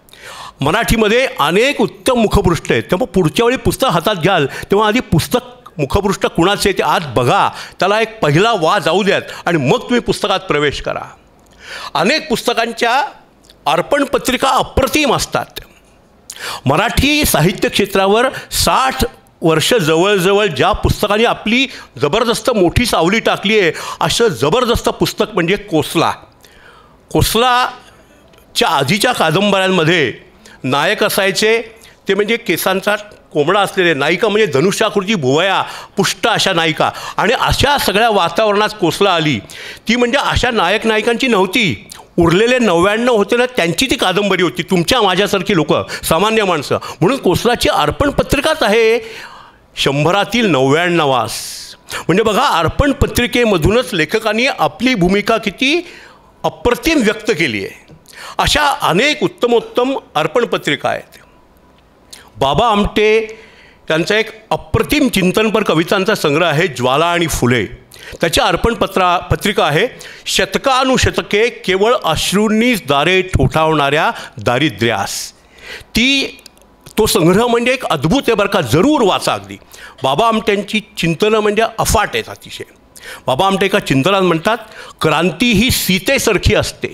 मराठीमध्ये अनेक उत्तम मुखपृष्ठ आहेत. तेव्हा पुढच्या वेळी पुस्तक हातात घ्याल तेव्हा आधी पुस्तक मुखपृष्ठ कुणाचे ते आत बघा, त्याला एक पहिला वा जाऊ द्यात, आणि मग तुम्ही पुस्तकात प्रवेश करा. अनेक पुस्तकांच्या अर्पण पत्रिका अप्रतिम असतात. मराठी साहित्य क्षेत्रावर 60 वर्ष जवळजवळ ज्या पुस्तकाने आपली जबरदस्त मोठी सावली टाकली आहे, असं जबरदस्त पुस्तक म्हणजे कोसला. कोसलाच्या आधीच्या कादंबऱ्यांमध्ये नायक असायचे ते म्हणजे केसांचा कोंबडा असलेले, नायिका म्हणजे धनुष्याकृती भुवया पुष्ट अशा नायिका, आणि अशा सगळ्या वातावरणात कोसला आली. ती म्हणजे अशा नायक नायिकांची नव्हती, उरलेले 99 होते ना त्यांची ती कादंबरी होती, तुमच्या माझ्यासारखी लोक, सामान्य माणसं. म्हणून कोसलाची अर्पण पत्रिकाच आहे 100तील 99. म्हणजे बघा, अर्पण पत्रिकेमधूनच लेखकांनी आपली भूमिका किती अप्रतिम व्यक्त केली आहे. अशा अनेक उत्तमोत्तम अर्पण पत्रिका आहेत. बाबा आमटे त्यांचा एक अप्रतिम चिंतनपर कवितांचा संग्रह आहे ज्वाला आणि फुले. त्याची अर्पण पत्रिका आहे शतकानुशतके केवळ अश्रूंनीच दारे ठोठावणाऱ्या दारिद्र्यास. तो संग्रह म्हणजे एक अद्भुत आहे बरं का, जरूर वाचा. अगदी बाबा आमट्यांची चिंतनं म्हणजे अफाट आहेत अतिशय. बाबा आमटे एका चिंतनात म्हणतात, क्रांती ही सीतेसारखी असते,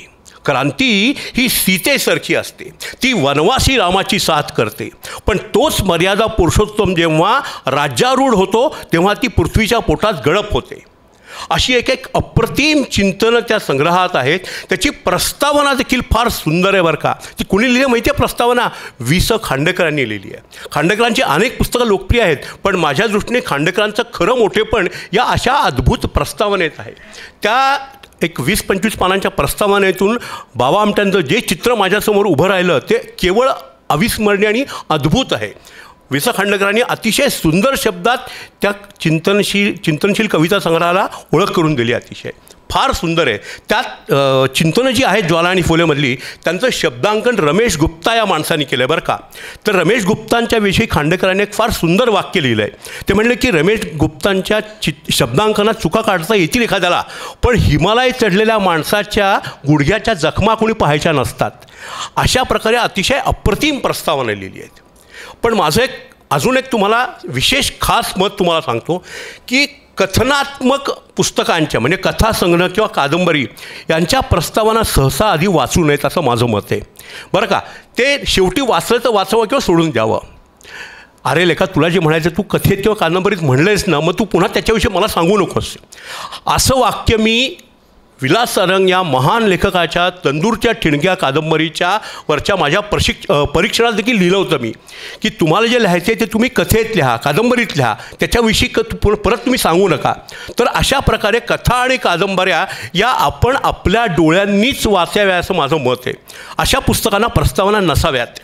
क्रांती ही सीतेसारखी असते, ती वनवासी रामाची साथ करते, पण तोच मर्यादा पुरुषोत्तम जेव्हा राज्यारूढ होतो तेव्हा ती पृथ्वीच्या पोटात गळप होते. अशी एक अप्रतिम चिंतनं त्या संग्रहात आहेत. त्याची प्रस्तावना देखील फार सुंदर आहे बरं का. ती कुणी लिहिली माहिती आहे प्रस्तावना? वि.स. खांडेकरांनी लिहिली आहे. खांडेकरांची अनेक पुस्तकं लोकप्रिय आहेत, पण माझ्या दृष्टीने खांडेकरांचं खरं मोठेपण या अशा अद्भुत प्रस्तावनेत आहे. त्या एक 20-25 पानांच्या प्रस्तावनेतून बाबा आमट्यांचं जे चित्र माझ्यासमोर उभं राहिलं ते केवळ अविस्मरणीय आणि अद्भुत आहे. वि.स. खांडेकरांनी अतिशय सुंदर शब्दात त्या चिंतनशील कविता संग्रहाला ओळख करून दिली. अतिशय फार सुंदर आहे. त्यात चिंतनं जी आहेत ज्वाला आणि फुलेमधली, त्यांचं शब्दांकन रमेश गुप्ता या माणसाने केलं आहे बरं का. तर रमेश गुप्तांच्या विषयी खांडेकरांनी एक फार सुंदर वाक्य लिहिलं आहे. ते म्हणले की रमेश गुप्तांच्या शब्दांकनात चुका काढता येतील एखाद्याला, पण हिमालय चढलेल्या माणसाच्या गुडघ्याच्या जखमा कोणी पाहायच्या नसतात. अशा प्रकारे अतिशय अप्रतिम प्रस्तावना लिहिली आहेत. पण माझं अजून एक तुम्हाला विशेष खास मत तुम्हाला सांगतो की कथनात्मक पुस्तकांच्या म्हणजे कथासंग्रह किंवा कादंबरी यांच्या प्रस्तावना सहसा आधी वाचू नयेत असं माझं मत आहे बरं का. ते शेवटी वाचलं तर वाचावं किंवा सोडून द्यावं. अरे लेखा, तुला जे म्हणायचं तू कथेत किंवा कादंबरीत म्हणलेस ना, मग तू पुन्हा त्याच्याविषयी मला सांगू नकोस. असं वाक्य मी विलास सारंग या महान लेखकाच्या तंदूरच्या ठिणग्या कादंबरीच्या वरच्या माझ्या परीक्षणात देखील लिहिलं होतं मी की तुम्हाला जे लिहायचं आहे ते तुम्ही कथेत लिहा, कादंबरीत लिहा, त्याच्याविषयी परत तुम्ही सांगू नका. तर अशा प्रकारे कथा आणि कादंबऱ्या या आपण आपल्या डोळ्यांनीच वाचाव्या असं माझं मत आहे. अशा पुस्तकांना प्रस्तावना नसाव्यात,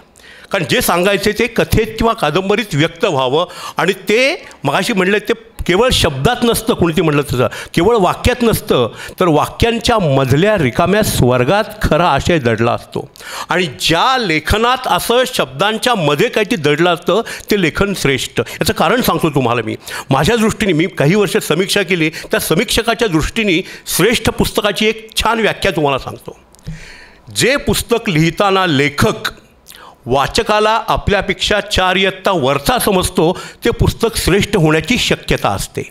कारण जे सांगायचे ते कथेत किंवा कादंबरीत व्यक्त व्हावं. आणि ते मगाशी म्हणलं ते केवळ शब्दात नसतं, कोणती म्हटलं तसं केवळ वाक्यात नसतं, तर वाक्यांच्या मधल्या रिकाम्या स्वर्गात खरा आशय दडला असतो. आणि ज्या लेखनात असं शब्दांच्या मध्ये काहीतरी दडलं असतं ते लेखन श्रेष्ठ. याचं कारण सांगतो तुम्हाला मी. माझ्या दृष्टीने मी काही वर्ष समीक्षा केली, त्या समीक्षकाच्या दृष्टीने श्रेष्ठ पुस्तकाची एक छान व्याख्या तुम्हाला सांगतो. जे पुस्तक लिहिताना लेखक वाचकाला आपल्यापेक्षा 4 इयत्ता वरचा समजतो ते पुस्तक श्रेष्ठ होण्याची शक्यता असते.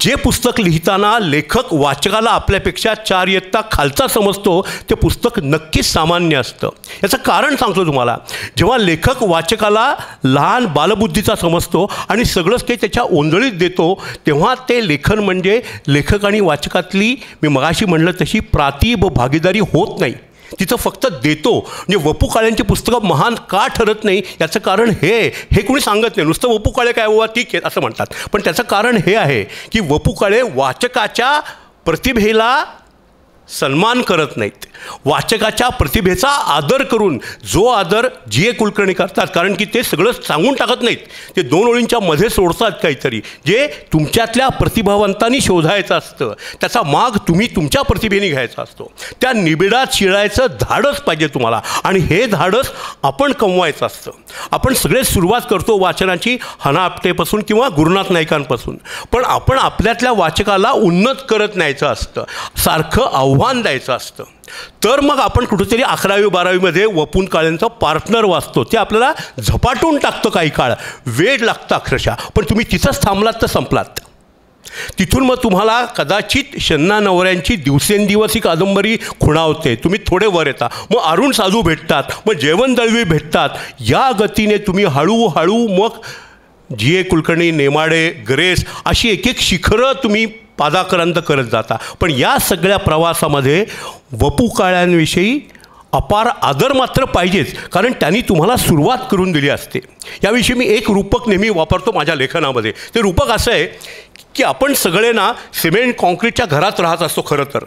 जे पुस्तक लिहिताना लेखक वाचकाला आपल्यापेक्षा 4 इयत्ता खालचा समजतो ते पुस्तक नक्कीच सामान्य असतं. याचं कारण सांगतो तुम्हाला. जेव्हा लेखक वाचकाला लहान बालबुद्धीचा समजतो आणि सगळंच काही त्याच्या ओंजळीत देतो, तेव्हा ते लेखन म्हणजे लेखक आणि वाचकातली मी मगाशी म्हणलं तशी प्रातिभ भागीदारी होत नाही. तिथं फक्त देतो. म्हणजे वपू काळ्यांची पुस्तकं महान का ठरत नाही याचं कारण हे कोणी सांगत नाही. नुसतं वपू काळे काय बाबा ठीक आहे असं म्हणतात, पण त्याचं कारण हे आहे की वपू काळे वाचकाच्या प्रतिभेला सन्मान करत नाहीत. वाचकाच्या प्रतिभेचा आदर करून, जो आदर जी ए कुलकर्णी करतात, कारण की ते सगळं सांगून टाकत नाहीत, ते 2 ओळींच्या मध्ये सोडतात काहीतरी जे तुमच्यातल्या प्रतिभावंतांनी शोधायचं असतं, त्याचा माग तुम्ही तुमच्या प्रतिभेने घ्यायचा असतो. त्या निबिडात शिरायचं धाडस पाहिजे तुम्हाला, आणि हे धाडस आपण कमवायचं असतं. आपण सगळे सुरुवात करतो वाचनाची हना आपटेपासून किंवा गुरुनाथ नाईकांपासून, पण आपण आपल्यातल्या वाचकाला उन्नत करत न्यायचं असतं, सारखं आव्हान द्यायचं असतं. तर मग आपण कुठेतरी 11वी-12वीमध्ये वपून काळेंचं पार्टनर वाचतो, ते आपल्याला झपाटून टाकतं. काही काळ वेळ लागतं अक्षरशः, पण तुम्ही तिथंच थांबलात तर संपलात. तिथून मग तुम्हाला कदाचित शन्ना नवऱ्यांची दिवसेंदिवस ही कादंबरी खुणावते, तुम्ही थोडे वर येता, मग अरुण साधू भेटतात, मग जेवण दळवी भेटतात. या गतीने तुम्ही हळूहळू मग जी ए कुलकर्णी, नेमाडे, ग्रेस अशी एक एक शिखरं तुम्ही पादाक्रांत करत जाता. पण या सगळ्या प्रवासामध्ये वपू काळ्यांविषयी अपार आदर मात्र पाहिजेच, कारण त्यांनी तुम्हाला सुरुवात करून दिली असते. याविषयी मी एक रूपक नेहमी वापरतो माझ्या लेखनामध्ये. ते रूपक असं आहे की आपण सगळे ना सिमेंट कॉन्क्रीटच्या घरात राहत असतो खरं तर.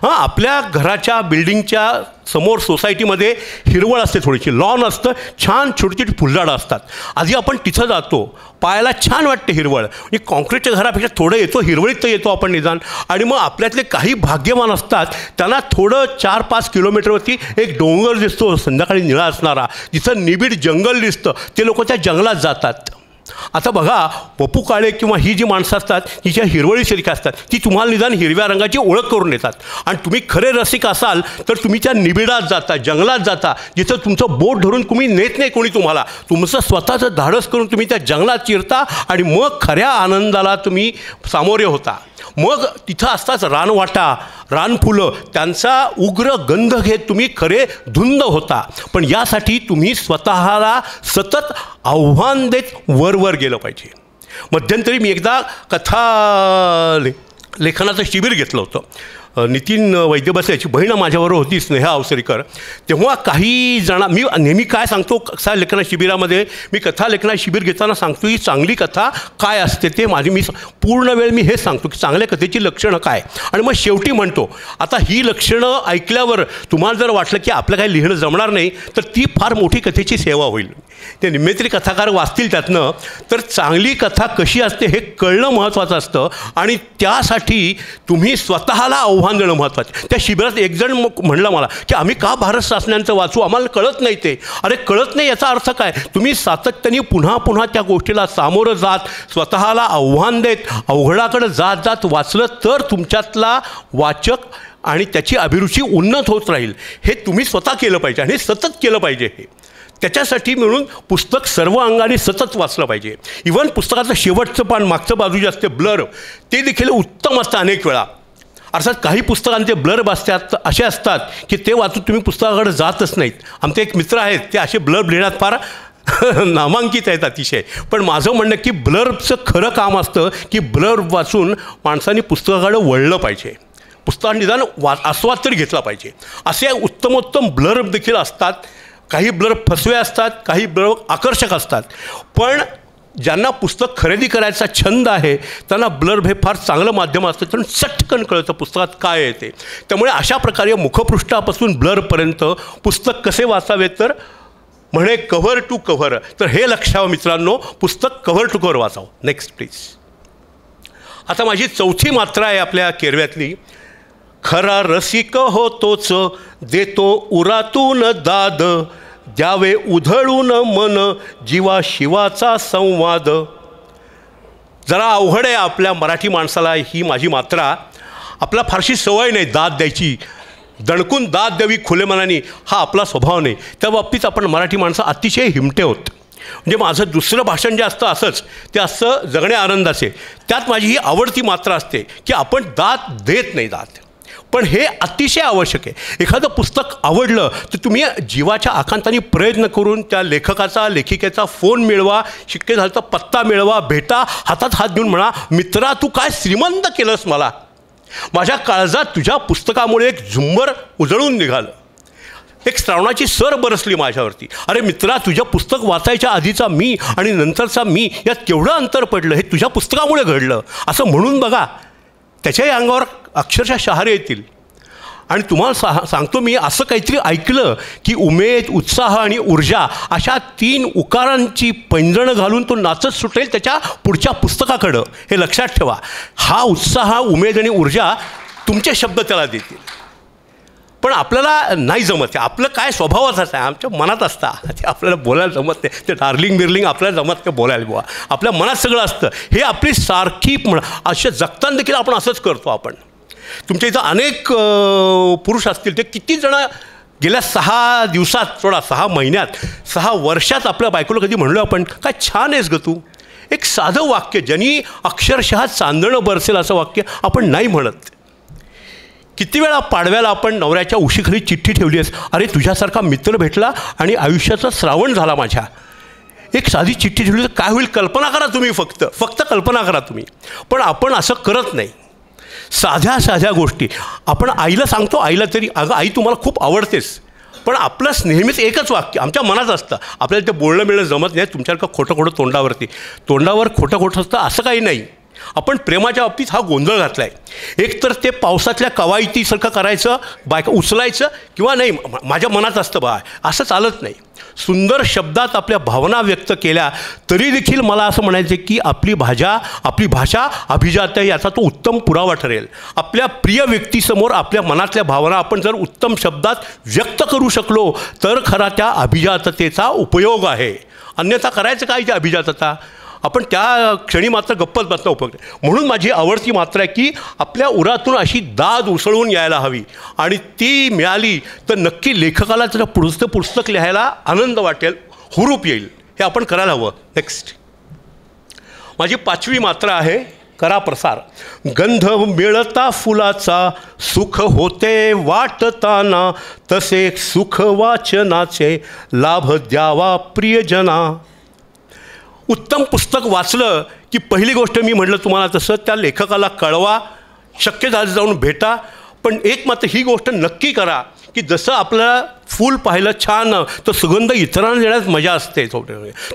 आपल्या घराच्या बिल्डिंगच्या समोर सोसायटीमध्ये हिरवळ असते, थोडीशी लॉन असतं, छान छोटी छोटी फुलझाडं असतात. आधी आपण तिथं जातो, पायाला छान वाटते हिरवळ, म्हणजे कॉन्क्रीटच्या घरापेक्षा थोडं येतो, हिरवळीत तर येतो आपण निदान. आणि मग आपल्यातले काही भाग्यवान असतात, त्यांना थोडं 4-5 किलोमीटरवरती एक डोंगर दिसतो संध्याकाळी निळा असणारा, जिथं निबिड जंगल दिसतं, ते लोक त्या जंगलात जातात. आता बघा, वपू काळे किंवा ही जी माणसं असतात, हिच्या हिरवळीसारखी असतात, ती तुम्हाला निदान हिरव्या रंगाची ओळख करून देतात. आणि तुम्ही खरे रसिक असाल तर तुम्ही त्या निबिडात जाता, जंगलात जाता, जिथं तुमचं बोट धरून तुम्ही नेत नाही कोणी तुम्हाला, तुमचं स्वतःचं धाडस करून तुम्ही त्या जंगलात शिरता आणि मग खऱ्या आनंदाला तुम्ही सामोरे होता. मग तिथं असताच रानवाटा, रानफुलं, त्यांचा उग्र गंध घेत तुम्ही खरे धुंद होता. पण यासाठी तुम्ही स्वतःला सतत आव्हान देत वर गेलं पाहिजे. मध्यंतरी मी एकदा कथा लेखनाचं शिबिर घेतलं होतं. नितीन वैद्यबसे याची बहीण माझ्याबरोबर होती, स्नेहा अवसरीकर. तेव्हा काही जण, मी नेहमी काय सांगतो कथा लेखना शिबिरामध्ये, मी कथा लेखना शिबिर घेताना सांगतो ही चांगली कथा काय असते ते मी पूर्ण वेळ मी हेच सांगतो की चांगल्या कथेची लक्षणं काय. आणि मग शेवटी म्हणतो, आता ही लक्षणं ऐकल्यावर तुम्हाला जर वाटलं की आपलं काही लिहिणं जमणार नाही, तर ती फार मोठी कथेची सेवा होईल. ते निम्मेत्री कथाकार वाचतील त्यातनं, तर चांगली कथा कशी असते हे कळणं महत्त्वाचं असतं. आणि त्यासाठी तुम्ही स्वतःला आव्हान देणं महत्त्वाचं. त्या शिबिरात एक जण म्हणलं मला की आम्ही का भारत शासनांचं वाचू, आम्हाला कळत नाही ते. अरे कळत नाही याचा अर्थ काय, तुम्ही सातत्याने पुन्हा पुन्हा त्या गोष्टीला सामोरं जात, स्वतःला आव्हान देत, अवघडाकडे जात जात वाचलं तर तुमच्यातला वाचक आणि त्याची अभिरुची उन्नत होत राहील. हे तुम्ही स्वतः केलं पाहिजे आणि सतत केलं पाहिजे. हे त्याच्यासाठी मिळून पुस्तक सर्व अंगाने सतत वाचलं पाहिजे. इव्हन पुस्तकाचं शेवटचं पान, मागचं बाजू जे असते ब्लर, ते देखील उत्तम असतं अनेक वेळा. अर्थात काही पुस्तकांचे ब्लर असतात असे असतात की ते वाचून तुम्ही पुस्तकाकडे जातच नाहीत. आमचे एक मित्र आहेत, ते असे ब्लर लिहिण्यात फार नामांकित आहेत अतिशय. पण माझं म्हणणं की ब्लरचं खरं काम असतं की ब्लर वाचून माणसांनी पुस्तकाकडे वळलं पाहिजे, पुस्तकात निदान आस्वाद तरी घेतला पाहिजे. असे उत्तमोत्तम ब्लर देखील असतात. काही ब्लर फसवे असतात, काही ब्लर आकर्षक असतात. पण ज्यांना पुस्तक खरेदी करायचा छंद आहे त्यांना ब्लर्ब हे फार चांगलं माध्यम असतं, कारण चटकन कळतं पुस्तकात काय येते. त्यामुळे अशा प्रकारे मुखपृष्ठापासून ब्लरपर्यंत पुस्तक कसे वाचावे, तर म्हणे कव्हर टू कव्हर. तर हे लक्षावं मित्रांनो, पुस्तक कव्हर टू कव्हर वाचावं. Next please. आता माझी चौथी मात्रा आहे आपल्या केरव्यातली. खरा रसिक होतोच, देतो उरातून दाद, द्यावे उधळून मन, जीवा शिवाचा संवाद. जरा अवघड आहे आपल्या मराठी माणसाला ही माझी मात्रा. आपला फारशी सवय नाही दाद द्यायची, दणकून दाद द्यावी खुले मनाने, हा आपला स्वभाव नाही. त्या बाबतीत आपण मराठी माणसं अतिशय हिमटे होत. म्हणजे माझं दुसरं भाषण जे असतं असंच, ते असतं जगणे आनंदाचे. त्यात माझी ही आवडती मात्रा असते की आपण दाद देत नाही दाद. पण हे अतिशय आवश्यक आहे. एखादं पुस्तक आवडलं तर तुम्ही जीवाच्या आकांताने प्रयत्न करून त्या लेखकाचा, लेखिकेचा फोन मिळवा, शक्य झालं तर पत्ता मिळवा, भेटा, हातात हात घेऊन म्हणा, मित्रा तू काय श्रीमंत केलंस मला, माझ्या काळजात तुझ्या पुस्तकामुळे एक झुंबर उजळून निघालं, एक श्रावणाची सर बरसली माझ्यावरती. अरे मित्रा, तुझं पुस्तक वाचायच्या आधीचा मी आणि नंतरचा मी यात केवढं अंतर पडलं, हे तुझ्या पुस्तकामुळे घडलं, असं म्हणून बघा. त्याच्याही अंगावर अक्षरशः शहारे येतील. आणि तुम्हाला सांगतो मी, असं काहीतरी ऐकलं की उमेद, उत्साह आणि ऊर्जा अशा 3 उकारांची पैंजणं घालून तो नाचत सुटेल त्याच्या पुढच्या पुस्तकाकडं. हे लक्षात ठेवा. हा उत्साह, उमेद आणि ऊर्जा तुमचे शब्द त्याला देतील. पण आपल्याला नाही जमत. आपलं काय स्वभावच असं आहे, आमच्या मनात असतं ते, आपल्याला बोलायला जमत नाही. ते डार्लिंग बिर्लिंग आपल्याला जमत नाही बोलायला. बुवा आपल्या मनात सगळं असतं. हे आपली सारखी असे जगताना देखील आपण असंच करतो. आपण तुमच्या इथं अनेक पुरुष असतील, ते किती जण गेल्या 6 दिवसात, 6 महिन्यात, 6 वर्षात आपल्या बायकोला कधी म्हणलो आपण, काय छान आहेस ग तू? एक साधं वाक्य, ज्यांनी अक्षरशः चांदणं बरसेल असं वाक्य आपण नाही म्हणत. किती वेळा पाडव्याला आपण नवऱ्याच्या उशीखाली चिठ्ठी ठेवली आहेस, अरे तुझ्यासारखा मित्र भेटला आणि आयुष्याचा श्रावण झाला माझ्या. एक साधी चिठ्ठी ठेवली तर काय होईल कल्पना करा तुम्ही. फक्त कल्पना करा तुम्ही. पण आपण असं करत नाही. साध्या साध्या गोष्टी आपण आईला सांगतो, आईला तरी, अगं आई तुम्हाला खूप आवडतेस. पण आपलं नेहमीच एकच वाक्य आमच्या मनात असतं, आपल्याला ते बोलणं मिळणं जमत नाही. तुमच्यासारखं खोटं तोंडावर खोटं असतं असं काही नाही. आपण प्रेमाच्या बाबतीत हा गोंधळ घातला आहे. एक तर ते पावसातल्या कवायतीसारखं करायचं, बायका उचलायचं, किंवा नाही माझ्या मनात असतं बा, असं चालत नाही. सुंदर शब्दात आपल्या भावना व्यक्त केल्या तरी देखील मला असं म्हणायचं की आपली भाषा अभिजात आहे याचा तो उत्तम पुरावा ठरेल. आपल्या प्रिय व्यक्तीसमोर आपल्या मनातल्या भावना आपण जर उत्तम शब्दात व्यक्त करू शकलो तर खरा त्या अभिजाततेचा उपयोग आहे. अन्यथा करायचं काय त्या अभिजातता? आपण त्या क्षणी मात्र गप्पच बसणं उपयोग नाही. म्हणून माझी आवडती मात्र आहे की आपल्या उरातून अशी दाद उसळून यायला हवी, आणि ती मिळाली तर नक्की लेखकाला त्याचं पुढचं पुस्तक लिहायला आनंद वाटेल, हुरूप येईल. हे आपण करायला हवं. नेक्स्ट माझी 5वी मात्रा आहे करा प्रसार. गंध मिळता फुलाचा सुख होते वाटताना, तसे सुख वाचनाचे लाभ द्यावा प्रियजना. उत्तम पुस्तक वाचलं की पहिली गोष्ट मी म्हटलं तुम्हाला तसं त्या लेखकाला कळवा, शक्य झालं जाऊन भेटा. पण एक मात्र ही गोष्ट नक्की करा की जसं आपल्याला फूल पाहिलं छान तर सुगंध इतरांना देण्यात मजा असते,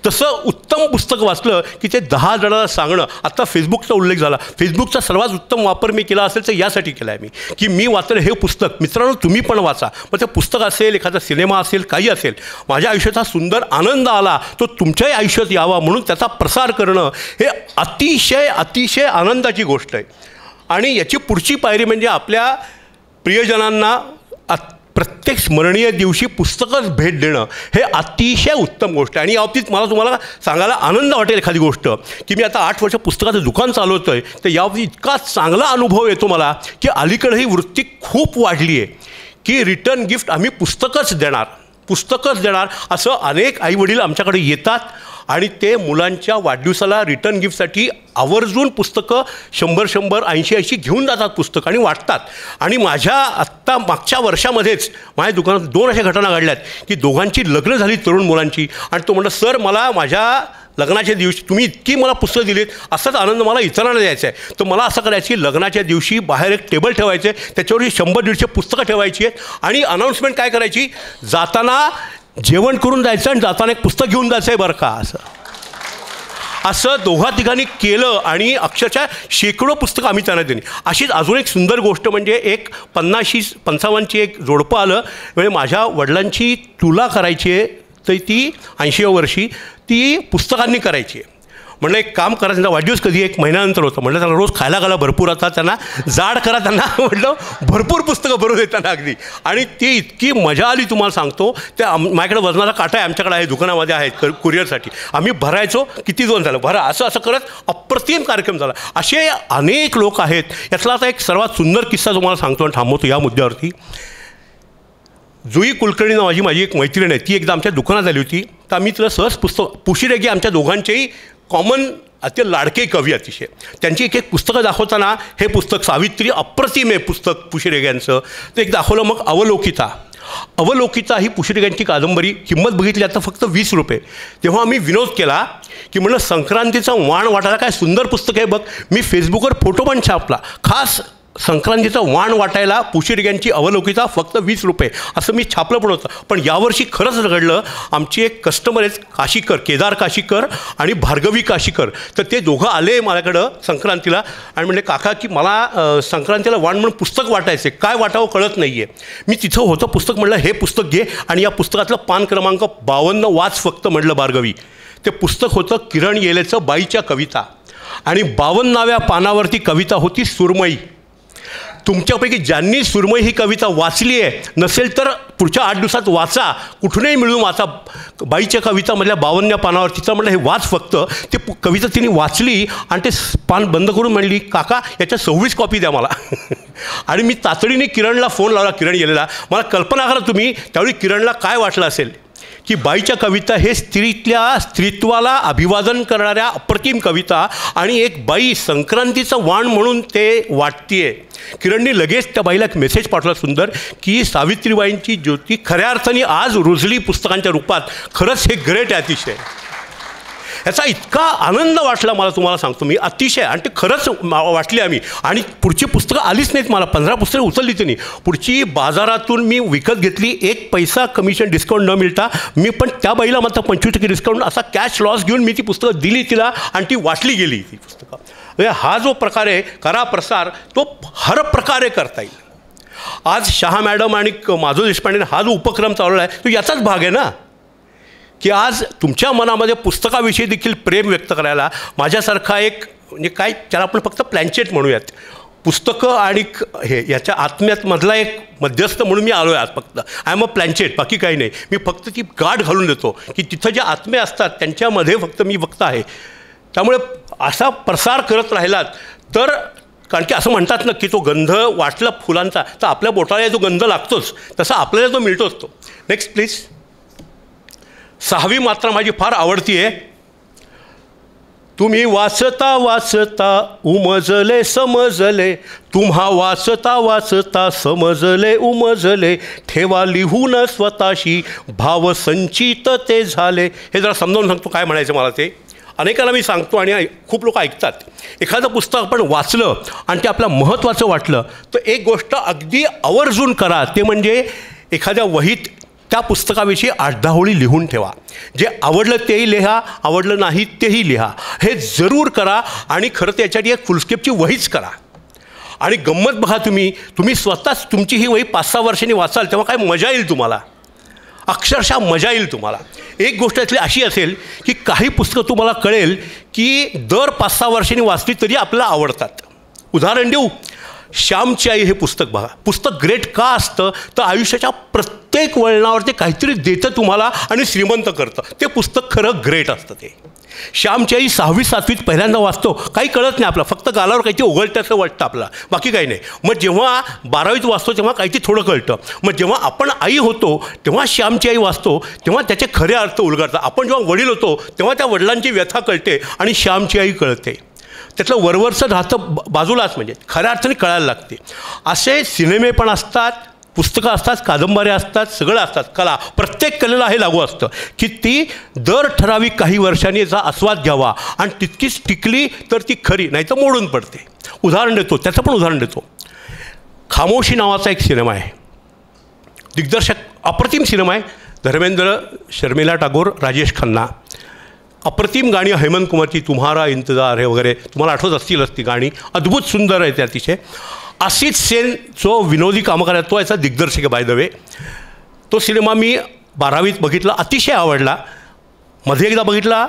तसं उत्तम पुस्तक वाचलं की ते 10 जणांना सांगणं. आता फेसबुकचा उल्लेख झाला. फेसबुकचा सर्वात उत्तम वापर मी केला असेल तर यासाठी केला आहे मी की मी वाचलं हे पुस्तक, मित्रांनो तुम्ही पण वाचा. मग ते पुस्तक असेल, एखादा सिनेमा असेल, काही असेल, माझ्या आयुष्यात हा सुंदर आनंद आला तो तुमच्याही आयुष्यात यावा म्हणून त्याचा प्रसार करणं हे अतिशय आनंदाची गोष्ट आहे. आणि याची पुढची पायरी म्हणजे आपल्या प्रियजनांना प्रत्येक स्मरणीय दिवशी पुस्तकच भेट देणं हे अतिशय उत्तम गोष्ट आहे. आणि या बाबतीत मला तुम्हाला सांगायला आनंद वाटेल एखादी गोष्ट की मी आता 8 वर्ष पुस्तकाचं दुकान चालवतो आहे, तर याबाबतीत इतका चांगला अनुभव येतो मला की अलीकडे ही वृत्ती खूप वाढली आहे की रिटर्न गिफ्ट आम्ही पुस्तकच देणार असं अनेक आईवडील आमच्याकडे येतात आणि ते मुलांच्या वाढदिवसाला रिटर्न गिफ्टसाठी आवर्जून पुस्तकं 100-100, 80-80 घेऊन जातात पुस्तकं आणि वाटतात. आणि माझ्या आत्ता मागच्या वर्षामध्येच माझ्या दुकानात 2 अशा घटना घडल्यात की दोघांची लग्न झाली तरुण मुलांची, आणि तो म्हणलं सर मला माझ्या लग्नाच्या दिवशी तुम्ही इतकी मला पुस्तकं दिलीत, असाच आनंद मला इतरांना द्यायचा आहे. तर मला असं करायचं की लग्नाच्या दिवशी बाहेर एक टेबल ठेवायचं आहे, त्याच्यावरही 100-150 पुस्तकं ठेवायची आहेत आणि अनाऊन्समेंट काय करायची, जाताना जेवण करून जायचं आणि जाताना एक पुस्तक घेऊन जायचं आहे बरं का. असं 2-3 केलं आणि अक्षरशः शेकडो पुस्तकं आम्ही त्यांना दिली. अशीच अजून एक सुंदर गोष्ट म्हणजे एक 50-55 एक जोडपं आलं. म्हणजे माझ्या वडिलांची तुला करायची आहे तर ती 80व्या वर्षी ती पुस्तकांनी करायची आहे. म्हणलं एक काम करा, त्यांचा वाढदिवस कधी 1 महिन्यानंतर होतं. म्हणलं त्यांना रोज खायला घाला भरपूर, आता त्यांना जाड करा, त्यांना म्हटलं भरपूर पुस्तकं भरून देताना अगदी. आणि ती इतकी मजा आली तुम्हाला सांगतो. त्या माझ्याकडे वजनाचा काटा आहे, आमच्याकडे आहे, दुकानामध्ये आहे कुरिअरसाठी. आम्ही भरायचो, किती दोन झालं भरा, असं करत अप्रतिम कार्यक्रम झाला. असे अनेक लोक आहेत. यातला आता एक सर्वात सुंदर किस्सा तुम्हाला सांगतो आणि थांबवतो या मुद्द्यावरती. जुई कुलकर्णी नावाची माझी एक मैत्रीण आहे, ती एकदा आमच्या दुकानात आली होती. तर आम्ही तिला सहज पुस्तक, पुशीरेगी आमच्या दोघांचेही कॉमन अति लाडके कवी अतिशय, त्यांची एक पुस्तकं दाखवताना हे पुस्तक सावित्री अप्रतिम आहे पुस्तक पुशीरेग्यांचं. ते एक दाखवलं. मग अवलोकिता ही पुशीरेग्यांची कादंबरी, किंमत बघितली आता फक्त 20 रुपये. तेव्हा आम्ही विनोद केला की म्हणलं संक्रांतीचा वाण वाटायला काय सुंदर पुस्तक आहे बघ. मी फेसबुकवर फोटो पण छापला, खास संक्रांतीचा वाण वाटायला पुशीरग्यांची अवलोकिता फक्त 20 रुपये असं मी छापलं पण होतं. पण यावर्षी खरंच घडलं. आमची एक कस्टमर आहेत काशीकर, केदार काशीकर आणि भार्गवी काशीकर, तर ते दोघं आले माझ्याकडं संक्रांतीला आणि म्हणले काका की मला संक्रांतीला वाण म्हणून पुस्तक वाटायचे, काय वाटावं कळत नाही आहे. मी तिथं होतं पुस्तक, म्हटलं हे पुस्तक घे आणि या पुस्तकातलं पान क्रमांक 52 वाच फक्त म्हटलं भार्गवी. ते पुस्तक होतं किरण येलेचं बाईच्या कविता आणि 52व्या पानावरती कविता होती सुरमई. तुमच्यापैकी ज्यांनी सुरमई ही कविता वाचली आहे नसेल तर पुढच्या 8 दिवसात वाचा, कुठूनही मिळून वाचा. बाईच्या कवितामधल्या 52व्या पानावर तिचं म्हटलं हे वाच फक्त. ते कविता तिने वाचली आणि ते पान बंद करून म्हणली काका याच्या 26 कॉपी द्या मला. आणि मी तातडीने किरणला फोन लावला, किरण येलेला. मला कल्पना करा तुम्ही त्यावेळी किरणला काय वाटलं असेल की बाईच्या कविता हे स्त्रीत्वाला अभिवादन करणाऱ्या अप्रतिम कविता आणि एक बाई संक्रांतीचं वाण म्हणून ते वाटतीये. किरणनी लगेच त्या बाईला एक मेसेज पाठवला सुंदर की सावित्रीबाईंची ज्योती खऱ्या अर्थाने आज रुजली पुस्तकांच्या रूपात. खरंच हे ग्रेट आहे अतिशय. याचा इतका आनंद वाटला मला तुम्हाला सांगतो मी, अतिशय. आणि ते खरंच वाटली आम्ही. आणि पुढची पुस्तकं आलीच नाहीत मला, 15 पुस्तकं उचलली त्यांनी. पुढची बाजारातून मी विकत घेतली, 1 पैसा कमिशन डिस्काउंट न मिळता. मी पण त्या बाईला मात्र 25% डिस्काउंट असा कॅश लॉस घेऊन मी ती पुस्तकं दिली तिला आणि ती वाटली गेली ती पुस्तकं. हा जो प्रकार आहे करा प्रसार तो हर प्रकारे करता येईल. आज शहा मॅडम आणि माधव देशपांडे हा जो उपक्रम चालवला आहे तो याचाच भाग आहे ना, की आज तुमच्या मनामध्ये पुस्तकाविषयी देखील प्रेम व्यक्त करायला माझ्यासारखा एक म्हणजे काय त्याला आपण फक्त प्लॅनचेट म्हणूयात, पुस्तकं आणि हे याच्या आत्म्यातमधला एक मध्यस्थ म्हणून मी आलो आहे आज. फक्त आय एम अ प्लॅनचेट, बाकी काही नाही. मी फक्त ती गाठ घालून देतो की तिथं जे आत्मे असतात त्यांच्यामध्ये फक्त मी वक्ता आहे. त्यामुळे असा प्रसार करत राहिलात तर, कारण की असं म्हणतात ना की तो गंध वाटला फुलांचा तर आपल्या बोटाला जो गंध लागतोच तसा आपल्याला तो मिळतोच तो. Next please. 6वी मात्रा माझी फार आवडती आहे. तुम्ही वाचता वाचता उमजले समजले, तुम्हा वाचता वाचता समजले उमजले, ठेवा लिहून स्वतःशी भाव संचित ते झाले. हे जरा समजावून सांगतो काय म्हणायचं मला ते. अनेकांना मी सांगतो आणि खूप लोक ऐकतात. एखादं पुस्तक आपण वाचलं आणि ते आपल्याला महत्त्वाचं वाटलं तर एक गोष्ट अगदी आवर्जून करा, ते म्हणजे एखाद्या वहीत त्या पुस्तकाविषयी 8-10 ओळी लिहून ठेवा. जे आवडलं तेही लिहा, आवडलं नाही तेही लिहा. हे जरूर करा. आणि खरं तर याच्यासाठी एक फुलस्केपची वहीच करा. आणि गंमत बघा, तुम्ही स्वतःच तुमची ही वही 5-6 वर्षांनी वाचाल तेव्हा काय मजा येईल तुम्हाला, अक्षरशः मजा येईल तुम्हाला. एक गोष्ट यातली अशी असेल की काही पुस्तकं तुम्हाला कळेल की दर 5-6 वर्षांनी वाचली तरी आपल्याला आवडतात. उदाहरण देऊ, श्यामची आई हे पुस्तक बघा. पुस्तक ग्रेट का असतं तर आयुष्याच्या प्रत्येक वळणावर ते काहीतरी देतं तुम्हाला आणि श्रीमंत करतं. ते पुस्तक खरं ग्रेट असतं. ते श्यामची आई 6वी-7वीत पहिल्यांदा वाचतो, काही कळत नाही आपलं, फक्त गालावर काहीतरी ओघळत्याचं वाटतं आपला, बाकी काही नाही. मग जेव्हा 12वीत वाचतो तेव्हा काहीतरी थोडं कळतं. मग जेव्हा आपण आई होतो तेव्हा श्यामची आई वाचतो तेव्हा त्याचे खरे अर्थ उलगडतात. आपण जेव्हा वडील होतो तेव्हा त्या वडिलांची व्यथा कळते आणि श्यामची आई कळते. त्यातलं वरवरचं राहतं बाजूलाच, म्हणजे खऱ्या अर्थाने कळायला लागते. असे सिनेमे पण असतात, पुस्तकं असतात, कादंबऱ्या असतात, सगळं असतात. कला, प्रत्येक कलेला हे लागू असतं की ती दर ठराविक काही वर्षांनी याचा आस्वाद घ्यावा आणि तितकीच टिकली तर ती खरी, नाही तर मोडून पडते. उदाहरण देतो, त्याचं पण उदाहरण देतो. खामोशी नावाचा एक सिनेमा आहे, दिग्दर्शक अप्रतिम सिनेमा आहे. धर्मेंद्र, शर्मिला टागोर, राजेश खन्ना. अप्रतिम गाणी हेमंत कुमारची, तुम्हारा इंतजार हे वगैरे तुम्हाला आठवत असतीलच ती गाणी. अद्भुत सुंदर आहे ते अतिशय. आसित सेन जो विनोदी कामं करायचा तो याचा दिग्दर्शक आहे बाय द वे. तो सिनेमा मी 12वीत बघितला, अतिशय आवडला. मध्ये एकदा बघितला,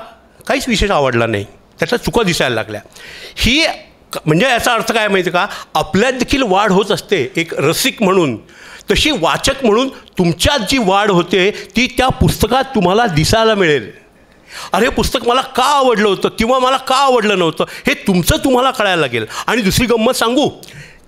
काहीच विशेष आवडला नाही, त्याच्या चुका दिसायला लागल्या. ही म्हणजे याचा अर्थ काय माहिती का, आपल्यात देखील वाढ होत असते एक रसिक म्हणून, तशी वाचक म्हणून तुमच्यात जी वाढ होते ती त्या पुस्तकात तुम्हाला दिसायला मिळेल. अरे पुस्तक मला का आवडलं होतं किंवा मला का आवडलं नव्हतं हे तुमचं तुम्हाला कळायला लागेल. आणि दुसरी गंमत सांगू,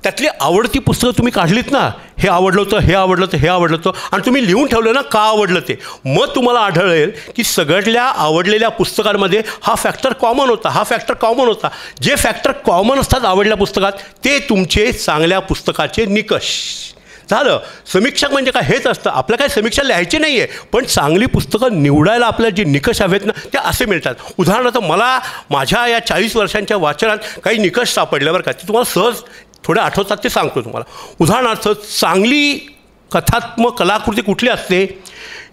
त्यातली आवडती पुस्तकं तुम्ही काढलीत ना, हे आवडलं होतं, हे आवडलं होतं, हे आवडलं होतं, आणि तुम्ही लिहून ठेवलं ना का आवडलं ते, मग तुम्हाला आढळेल की सगळ्या आवडलेल्या पुस्तकांमध्ये हा फॅक्टर कॉमन होता, हा फॅक्टर कॉमन होता. जे फॅक्टर कॉमन असतात आवडल्या पुस्तकात ते तुमचे चांगल्या पुस्तकाचे निकष. झालं. समीक्षक म्हणजे काय, हेच असतं. आपल्या काय समीक्षा लिहायची नाही आहे, पण चांगली पुस्तकं निवडायला आपल्याला जे निकष हवेत ना ते असे मिळतात. उदाहरणार्थ मला माझ्या या 40 वर्षांच्या वाचनात काही निकष सापडले बरं का, ते तुम्हाला सहज थोडे आठवतात ते सांगतो तुम्हाला. उदाहरणार्थ, चांगली कथात्मक कलाकृती कुठली असते?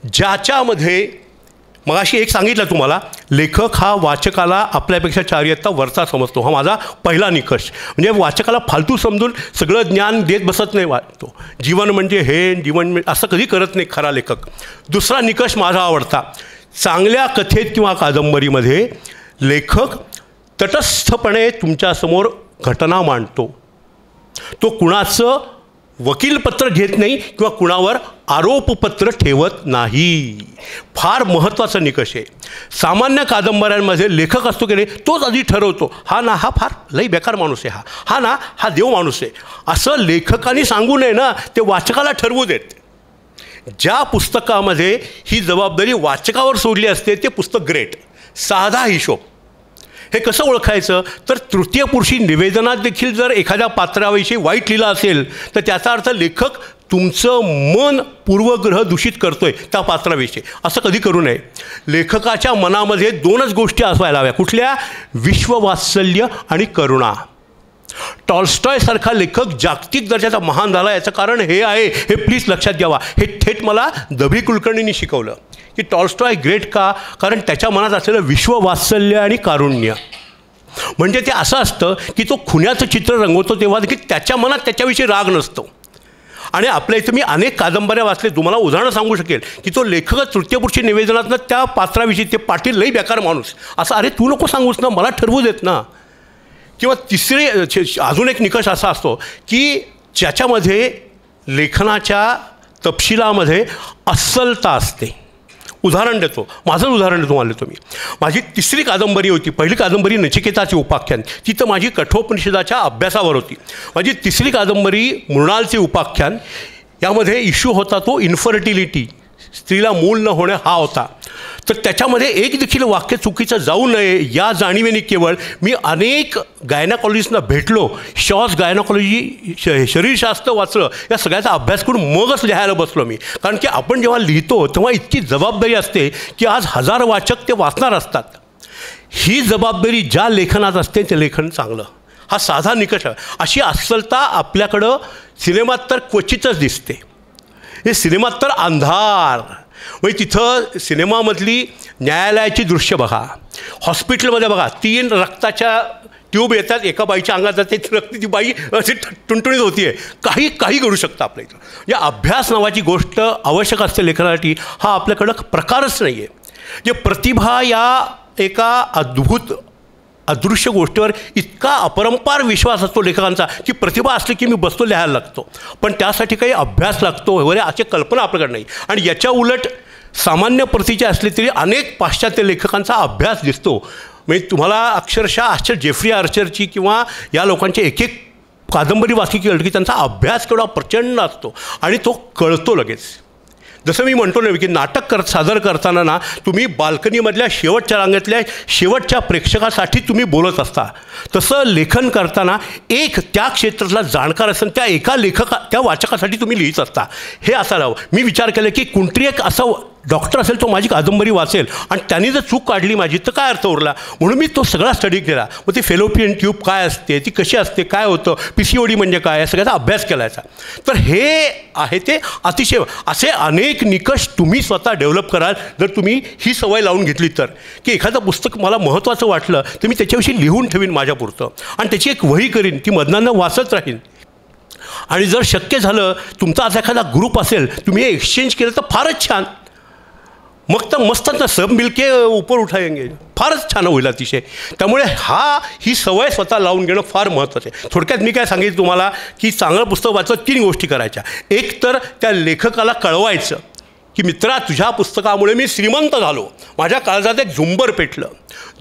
ज्याच्यामध्ये मगाशी एक सांगितलं तुम्हाला, लेखक हा वाचकाला आपल्यापेक्षा 4 इयत्ता वरचा समजतो. हा माझा पहिला निकष. म्हणजे वाचकाला फालतू समजून सगळं ज्ञान देत बसत नाही वाटतो. जीवन म्हणजे हे, जीवन असं कधी करत नाही खरा लेखक. दुसरा निकष माझा आवडता, चांगल्या कथेत किंवा कादंबरीमध्ये लेखक तटस्थपणे तुमच्यासमोर घटना मांडतो. तो कुणाचं वकीलपत्र घेत नाही किंवा कुणावर आरोपपत्र ठेवत नाही. फार महत्त्वाचा निकष आहे. सामान्य कादंबऱ्यांमध्ये लेखक असतो की नाही, तोच आधी ठरवतो, हा ना हा फार लई बेकार माणूस आहे, हा ना हा देव माणूस आहे. असं लेखकाने सांगू नये ना, ते वाचकाला ठरवू देत. ज्या पुस्तकामध्ये ही जबाबदारी वाचकावर सोडली असते ते पुस्तक ग्रेट. साधा हिशोब. हे कसं ओळखायचं? तर तृतीय पुरुषी निवेदनात देखील जर एखाद्या पात्राविषयी वाईट लिहिलं असेल तर त्याचा अर्थ लेखक तुमचं मन पूर्वग्रह दूषित करतोय त्या पात्राविषयी. असं कधी करू नये. लेखकाच्या मनामध्ये 2च गोष्टी असायला हव्या. कुठल्या? विश्ववात्सल्य आणि करुणा. टॉल्स्टॉयसारखा लेखक जागतिक दर्जाचा महान झाला याचं कारण हे आहे, हे प्लीज लक्षात घ्यावा. हे थेट मला दभी कुलकर्णींनी शिकवलं की टॉल्स्टॉय ग्रेट का? कारण त्याच्या मनात असलेलं विश्ववात्सल्य आणि कारुण्य. म्हणजे ते असं असतं की तो खुन्याचं चित्र रंगवतो तेव्हा देखील त्याच्या मनात त्याच्याविषयी राग नसतो. आणि आपल्या इथं मी अनेक कादंबऱ्या वाचले, तुम्हाला उदाहरणं सांगू शकेल की तो लेखक तृतीयपुरुषी निवेदनातनं त्या पात्राविषयी, ते पाटील लई बेकार माणूस, असं अरे तू नको सांगूस ना, मला ठरवू देत ना. किंवा तिसरे अजून एक निकष असा असतो की ज्याच्यामध्ये लेखनाच्या तपशिलामध्ये अस्सलता असते. उदाहरण देतो, माझं उदाहरण तुम्हाला देतो मी. माझी 3री कादंबरी होती. पहिली कादंबरी नचिकेताचे उपाख्यान, ती तर माझी कठोपनिषदाच्या अभ्यासावर होती. माझी 3री कादंबरी मृणालचे उपाख्यान, यामध्ये इश्यू होता तो इन्फर्टिलिटी, स्त्रीला मूल न होणे हा होता. तर त्याच्यामध्ये एक देखील वाक्य चुकीचं जाऊ नये या जाणीवेने केवळ मी अनेक गायनाकॉलॉजिस्टना भेटलो, शॉज गायनाकॉलॉजी, शरीरशास्त्र वाचलं, या सगळ्याचा अभ्यास करून मगच लिहायला बसलो मी. कारण की आपण जेव्हा लिहितो तेव्हा इतकी जबाबदारी असते की आज 1000 वाचक ते वाचणार असतात. ही जबाबदारी ज्या लेखनात असते ते लेखन चांगलं, हा साधा निकष आहे. अशी अस्सलता आपल्याकडं सिनेमात तर क्वचितच दिसते. हे सिनेमात तर अंधार, म्हणजे तिथं सिनेमामधली न्यायालयाची दृश्य बघा, हॉस्पिटलमध्ये बघा, 3 रक्ताच्या ट्यूब येतात, एका बाईच्या अंगात जाते, रक्त, ती बाई अशी टुणटुणीत होती आहे. काही घडू शकतं आपल्या इथं. या अभ्यास नावाची गोष्ट आवश्यक असते लेखनासाठी, हा आपल्याकडं प्रकारच नाही आहे. जे प्रतिभा या एका अद्भुत अदृश्य गोष्टीवर इतका अपरंपार विश्वास असतो लेखकांचा की प्रतिभा असली की मी बसतो लिहायला लागतो, पण त्यासाठी काही अभ्यास लागतो वगैरे अशी कल्पना आपल्याकडे नाही. आणि याच्या उलट सामान्य प्रतीचे असले तरी अनेक पाश्चात्य लेखकांचा अभ्यास दिसतो. म्हणजे तुम्हाला अक्षरशः आश्चर्य, जेफ्री आर्चरची किंवा या लोकांची एक कादंबरी वाचली की त्यांचा अभ्यास केवढा प्रचंड असतो आणि तो कळतो लगेच. जसं मी म्हणतो ना की नाटक सादर करताना ना तुम्ही बाल्कनीमधल्या शेवटच्या रांगेतल्या शेवटच्या प्रेक्षकासाठी तुम्ही बोलत असता, तसं लेखन करताना एक त्या क्षेत्रातला जाणकार असेल त्या एका त्या वाचकासाठी तुम्ही लिहित असता. हे असायला हवं. मी विचार केला की कोणतरी एक असा डॉक्टर असेल तो माझी कादंबरी वाचेल आणि त्यांनी जर चूक काढली माझी तर काय अर्थ उरला. म्हणून मी तो सगळा स्टडी केला. मग ती फेलोपियन ट्यूब काय असते, ती कशी असते, काय होतं, PCOD म्हणजे काय, या सगळ्याचा अभ्यास केलायचा. तर हे आहे ते अतिशय असे अनेक निकष तुम्ही स्वतः डेव्हलप कराल जर तुम्ही ही सवय लावून घेतली तर, की एखादं पुस्तक मला महत्त्वाचं वाटलं तर मी त्याच्याविषयी लिहून ठेवीन माझ्यापुरतं आणि त्याची एक वही करीन, ती मधनानं वाचत राहीन. आणि जर शक्य झालं तुमचा असा एखादा ग्रुप असेल, तुम्ही हे एक्सचेंज केलं तर फारच छान. मग तर मस्त ना, सब मिलके ऊपर उठाएंगे, फारच छान होईल अतिशय. त्यामुळे ही सवय स्वतः लावून घेणं फार महत्त्वाचं आहे. थोडक्यात मी काय सांगितलं तुम्हाला की चांगलं पुस्तक वाचत 3 गोष्टी करायच्या. एक तर त्या लेखकाला कळवायचं की मित्रा तुझ्या पुस्तकामुळे मी श्रीमंत झालो, माझ्या काळजात एक झुंबर पेटलं.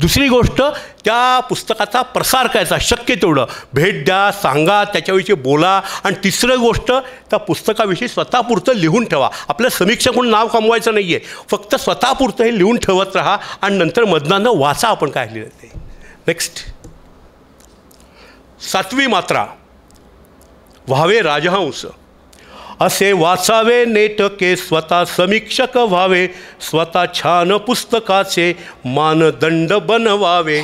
दुसरी गोष्ट त्या पुस्तकाचा प्रसार करायचा, शक्य तेवढं भेट द्या, सांगा, त्याच्याविषयी बोला. आणि तिसरी गोष्ट त्या पुस्तकाविषयी स्वतःपुरतं लिहून ठेवा. आपलं समीक्षकून नाव कमवायचं नाही आहे, फक्त स्वतःपुरतं हे लिहून ठेवत राहा आणि नंतर मधनानं वाचा आपण काय लिहिलं ते. नेक्स्ट, 7वी मात्रा, व्हावे राजहंस. असे वाचावे नेटके, स्वतः समीक्षक व्हावे, स्वतः छान पुस्तकाचे मानदंड बनवावे.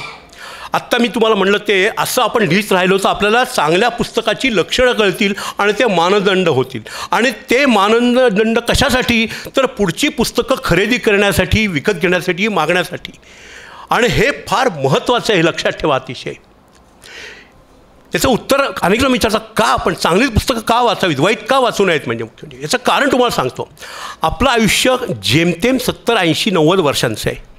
आत्ता मी तुम्हाला म्हणलं ते असं आपण लिहित राहिलो तर आपल्याला चांगल्या पुस्तकाची लक्षणं कळतील आणि ते मानदंड होतील. आणि ते मानदंड कशासाठी? तर पुढची पुस्तकं खरेदी करण्यासाठी, विकत घेण्यासाठी, मागण्यासाठी. आणि हे फार महत्त्वाचं आहे, लक्षात ठेवा अतिशय. त्याचं उत्तर अनेकदा विचारतात, का आपण चांगली पुस्तकं का वाचावीत, वाईट का वाचू नयेत? म्हणजे याचं कारण तुम्हाला सांगतो. आपलं आयुष्य जेमतेम 70, 80, 90 वर्षांचं आहे.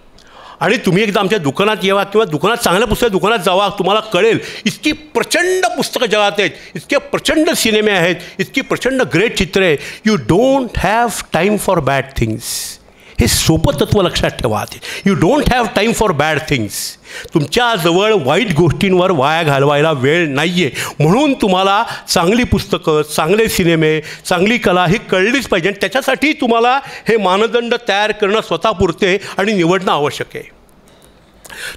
आणि तुम्ही एकदा आमच्या दुकानात यावा किंवा दुकानात चांगल्या पुस्तक दुकानात जावा, तुम्हाला कळेल इतकी प्रचंड पुस्तकं जगात आहेत, इतके प्रचंड सिनेमे आहेत, इतकी प्रचंड ग्रेट चित्र आहे. You don't have time for bad things. हे सोपं तत्त्व लक्षात ठेवा. You don't have time for bad things. तुमच्याजवळ वाईट गोष्टींवर वाया घालवायला वेळ नाही आहे. म्हणून तुम्हाला चांगली पुस्तकं, चांगले सिनेमे, चांगली कला ही कळलीच पाहिजे. आणि त्याच्यासाठी तुम्हाला हे मानदंड तयार करणं स्वतःपुरते आणि निवडणं आवश्यक आहे.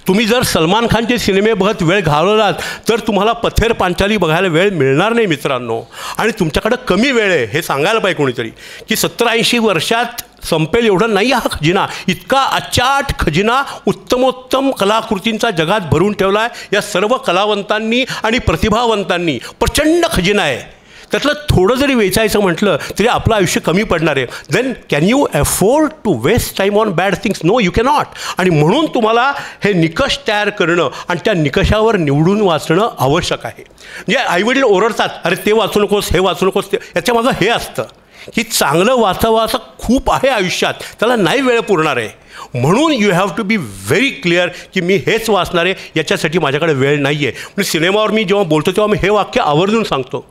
तुम्ही जर सलमान खानचे सिनेमे बघत वेळ घालवलात तर तुम्हाला पथेर पांचाली बघायला वेळ मिळणार नाही मित्रांनो. आणि तुमच्याकडं कमी वेळ आहे हे सांगायला पाहिजे कोणीतरी, की 70-80 वर्षात संपेल एवढं नाही हा खजिना. इतका अचाट खजिना उत्तमोत्तम कलाकृतींचा जगात भरून ठेवला आहे या सर्व कलावंतांनी आणि प्रतिभावंतांनी. प्रचंड खजिना आहे. त्यातलं थोडं जरी वेचायचं म्हटलं तरी आपलं आयुष्य कमी पडणार आहे. Then can you afford to waste time on bad things? No, you cannot. आणि म्हणून तुम्हाला हे निकष तयार करणं आणि त्या निकषावर निवडून वाचणं आवश्यक आहे. म्हणजे आईवडील ओरडतात, अरे ते वाचू नकोस, हे वाचू नकोस. याच्यामागं हे असतं की चांगलं वाचावं असं खूप आहे आयुष्यात, त्याला नाही वेळ पुरणार आहे. म्हणून you have to be very clear की मी हेच वाचणार आहे, याच्यासाठी माझ्याकडे वेळ नाही आहे. म्हणजे सिनेमावर मी जेव्हा बोलतो तेव्हा मी हे वाक्य आवर्जून सांगतो.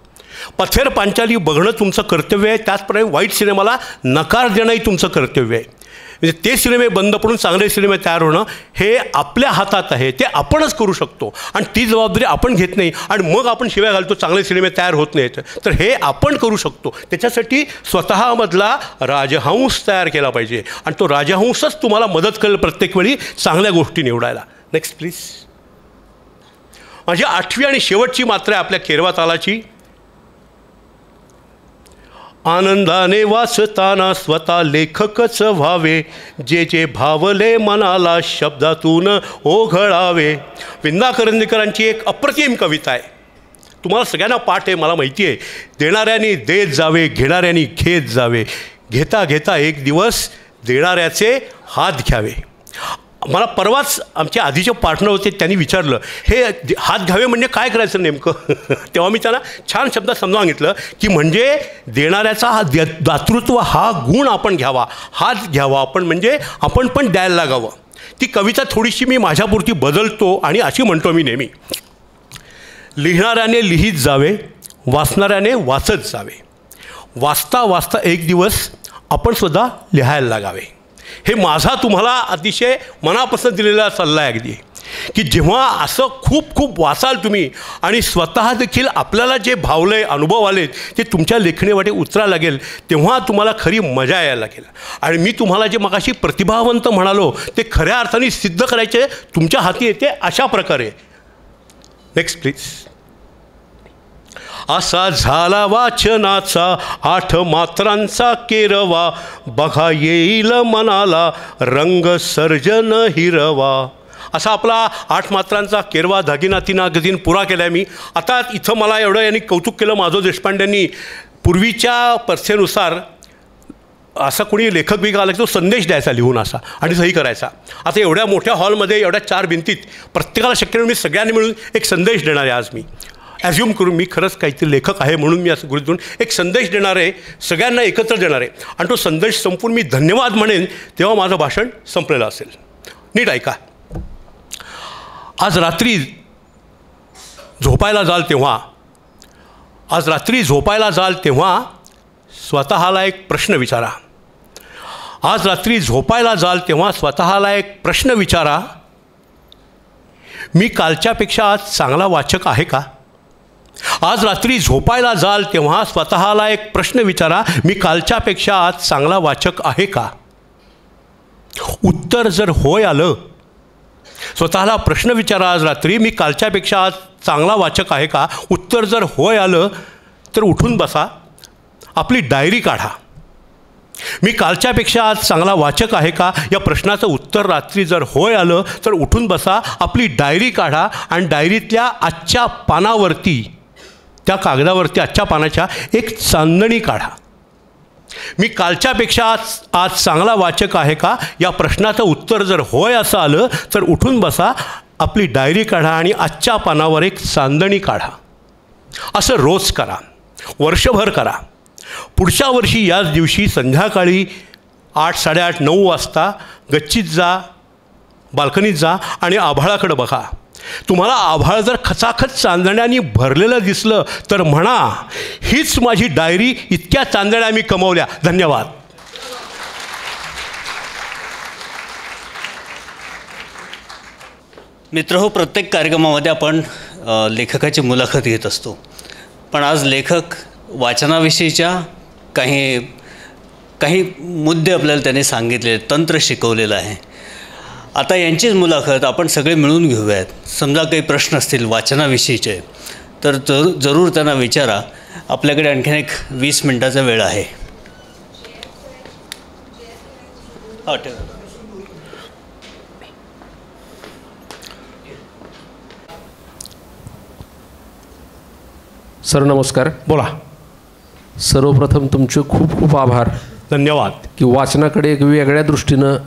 पथेर पांचाली बघणं तुमचं कर्तव्य आहे, त्याचप्रमाणे वाईट सिनेमाला नकार देणंही तुमचं कर्तव्य आहे. म्हणजे ते सिनेमे बंद पडून चांगले सिनेमे तयार होणं हे आपल्या हातात आहे, ते आपणच करू शकतो. आणि ती जबाबदारी आपण घेत नाही आणि मग आपण शिव्या घालतो चांगले सिनेमे तयार होत नाहीत. तर हे आपण करू शकतो. त्याच्यासाठी स्वतःमधला राजहंस तयार केला पाहिजे आणि तो राजहंसच तुम्हाला मदत करेल प्रत्येक वेळी चांगल्या गोष्टी निवडायला. Next please. माझी 8वी आणि शेवटची मात्रा आहे आपल्या केरवा तालाची. आनंदाने वाचताना स्वतः लेखकच व्हावे, जे जे भावले मनाला शब्दातून ओघळावे. विंदा करंदीकरांची एक अप्रतिम कविता आहे, तुम्हाला सगळ्यांना पाठ आहे मला माहिती आहे. देणाऱ्याने देत जावे, घेणाऱ्याने घेत जावे, घेता घेता एक दिवस देणाऱ्याचे हात घ्यावे. मला परवाच आमचे आधीचे पार्टनर होते, त्यांनी विचारलं हे हात घ्यावे म्हणजे काय करायचं नेमकं. तेव्हा मी त्यांना छान शब्दात समजावून सांगितलं की म्हणजे देणाऱ्याचा हा दातृत्व हा गुण आपण घ्यावा, हात घ्यावा आपण, म्हणजे आपण पण द्यायला लागावं. ती कविता थोडीशी मी माझ्यापुरती बदलतो आणि अशी म्हणतो मी नेहमी, लिहिणाऱ्याने लिहित जावे, वाचणाऱ्याने वाचत जावे, वाचता वाचता एक दिवस आपण सुद्धा लिहायला लागावे. हे माझा तुम्हाला अतिशय मनापासून दिलेला सल्ला आहे अगदी, की जेव्हा असं खूप खूप वाचाल तुम्ही आणि स्वतः देखील आपल्याला जे भावले अनुभव आलेत ते तुमच्या लेखणीवाटे उतरायला लागेल, तेव्हा तुम्हाला खरी मजा यायला लागेल. आणि मी तुम्हाला जे मगाशी प्रतिभावंत म्हणालो ते खऱ्या अर्थाने सिद्ध करायचे तुमच्या हाती येते अशा प्रकारे. Next please. असा झाला वाचनाचा 8 मात्रांचा केरवा, बघा येईल मनाला रंग सर्जन हिरवा. असा आपला 8 मात्रांचा केरवा दागिना तीन पुरा केला आहे मी. आता इथं मला एवढं यांनी कौतुक केलं माधव देशपांडेंनी, पूर्वीच्या प्रथेनुसार असा कोणी लेखक बिग आला की तो संदेश द्यायचा लिहून असा आणि सही करायचा. आता एवढ्या मोठ्या हॉलमध्ये एवढ्या 4 भिंतीत प्रत्येकाला शक्य मी सगळ्यांनी मिळून एक संदेश देणार आहे. आज मी ॲझ्युम करून मी खरंच काहीतरी लेखक आहे म्हणून मी असं गृहीत धरून एक संदेश देणार आहे, सगळ्यांना एकत्र देणार आहे. आणि तो संदेश संपून मी धन्यवाद म्हणेन तेव्हा माझं भाषण संपलेलं असेल. नीट ऐका. आज रात्री झोपायला जाल तेव्हा स्वतःला एक प्रश्न विचारा. आज रात्री झोपायला जाल तेव्हा स्वतःला एक प्रश्न विचारा, मी कालच्यापेक्षा आज चांगला वाचक आहे का? आज रात्री झोपायला जाल तेव्हा स्वतःला एक प्रश्न विचारा, मी कालच्यापेक्षा आज चांगला वाचक आहे का? उत्तर जर होय आलं, स्वतःला प्रश्न विचारा आज रात्री, मी कालच्यापेक्षा आज चांगला वाचक आहे का? उत्तर जर होय आलं तर उठून बसा, आपली डायरी काढा मी कालच्यापेक्षा आज चांगला वाचक आहे का या प्रश्नाचं उत्तर रात्री जर होय आलं तर उठून बसा, आपली डायरी काढा आणि डायरीतल्या आजच्या पानावरती, त्या कागदावरती आजच्या पानाच्या एक चांदणी काढा. मी कालच्यापेक्षा आज चांगला वाचक आहे का या प्रश्नाचं उत्तर जर होय असं आलं तर उठून बसा, आपली डायरी काढा आणि आजच्या पानावर एक चांदणी काढा. असं रोज करा, वर्षभर करा. पुढच्या वर्षी याच दिवशी संध्याकाळी 8, 8:30, 9 वाजता गच्चीत जा, बाल्कनीत जा आणि आभाळाकडे बघा. तुम्हाला आभाळ जर खचाखच चांदण्याने भरलेलं दिसलं तर म्हणा, हीच माझी डायरी, इतक्या चांदण्या मी कमवल्या. धन्यवाद. मित्रहो, प्रत्येक कार्यक्रमामध्ये आपण लेखकाची मुलाखत घेत असतो, पण आज लेखक वाचनाविषयीच्या काही मुद्दे आपल्याला त्याने सांगितले, तंत्र शिकवलेलं आहे. आता यांचीच मुलाखत आपण सगळे मिळून घेऊयात. समजा काही प्रश्न असतील वाचनाविषयीचे तर जरूर त्यांना विचारा. आपल्याकडे आणखीन एक 20 मिनिटाचा वेळ आहे. हा, ठेवा. सर नमस्कार. बोला. सर्वप्रथम तुमचे खूप खूप आभार. धन्यवाद की वाचनाकडे एक वेगळ्या दृष्टीनं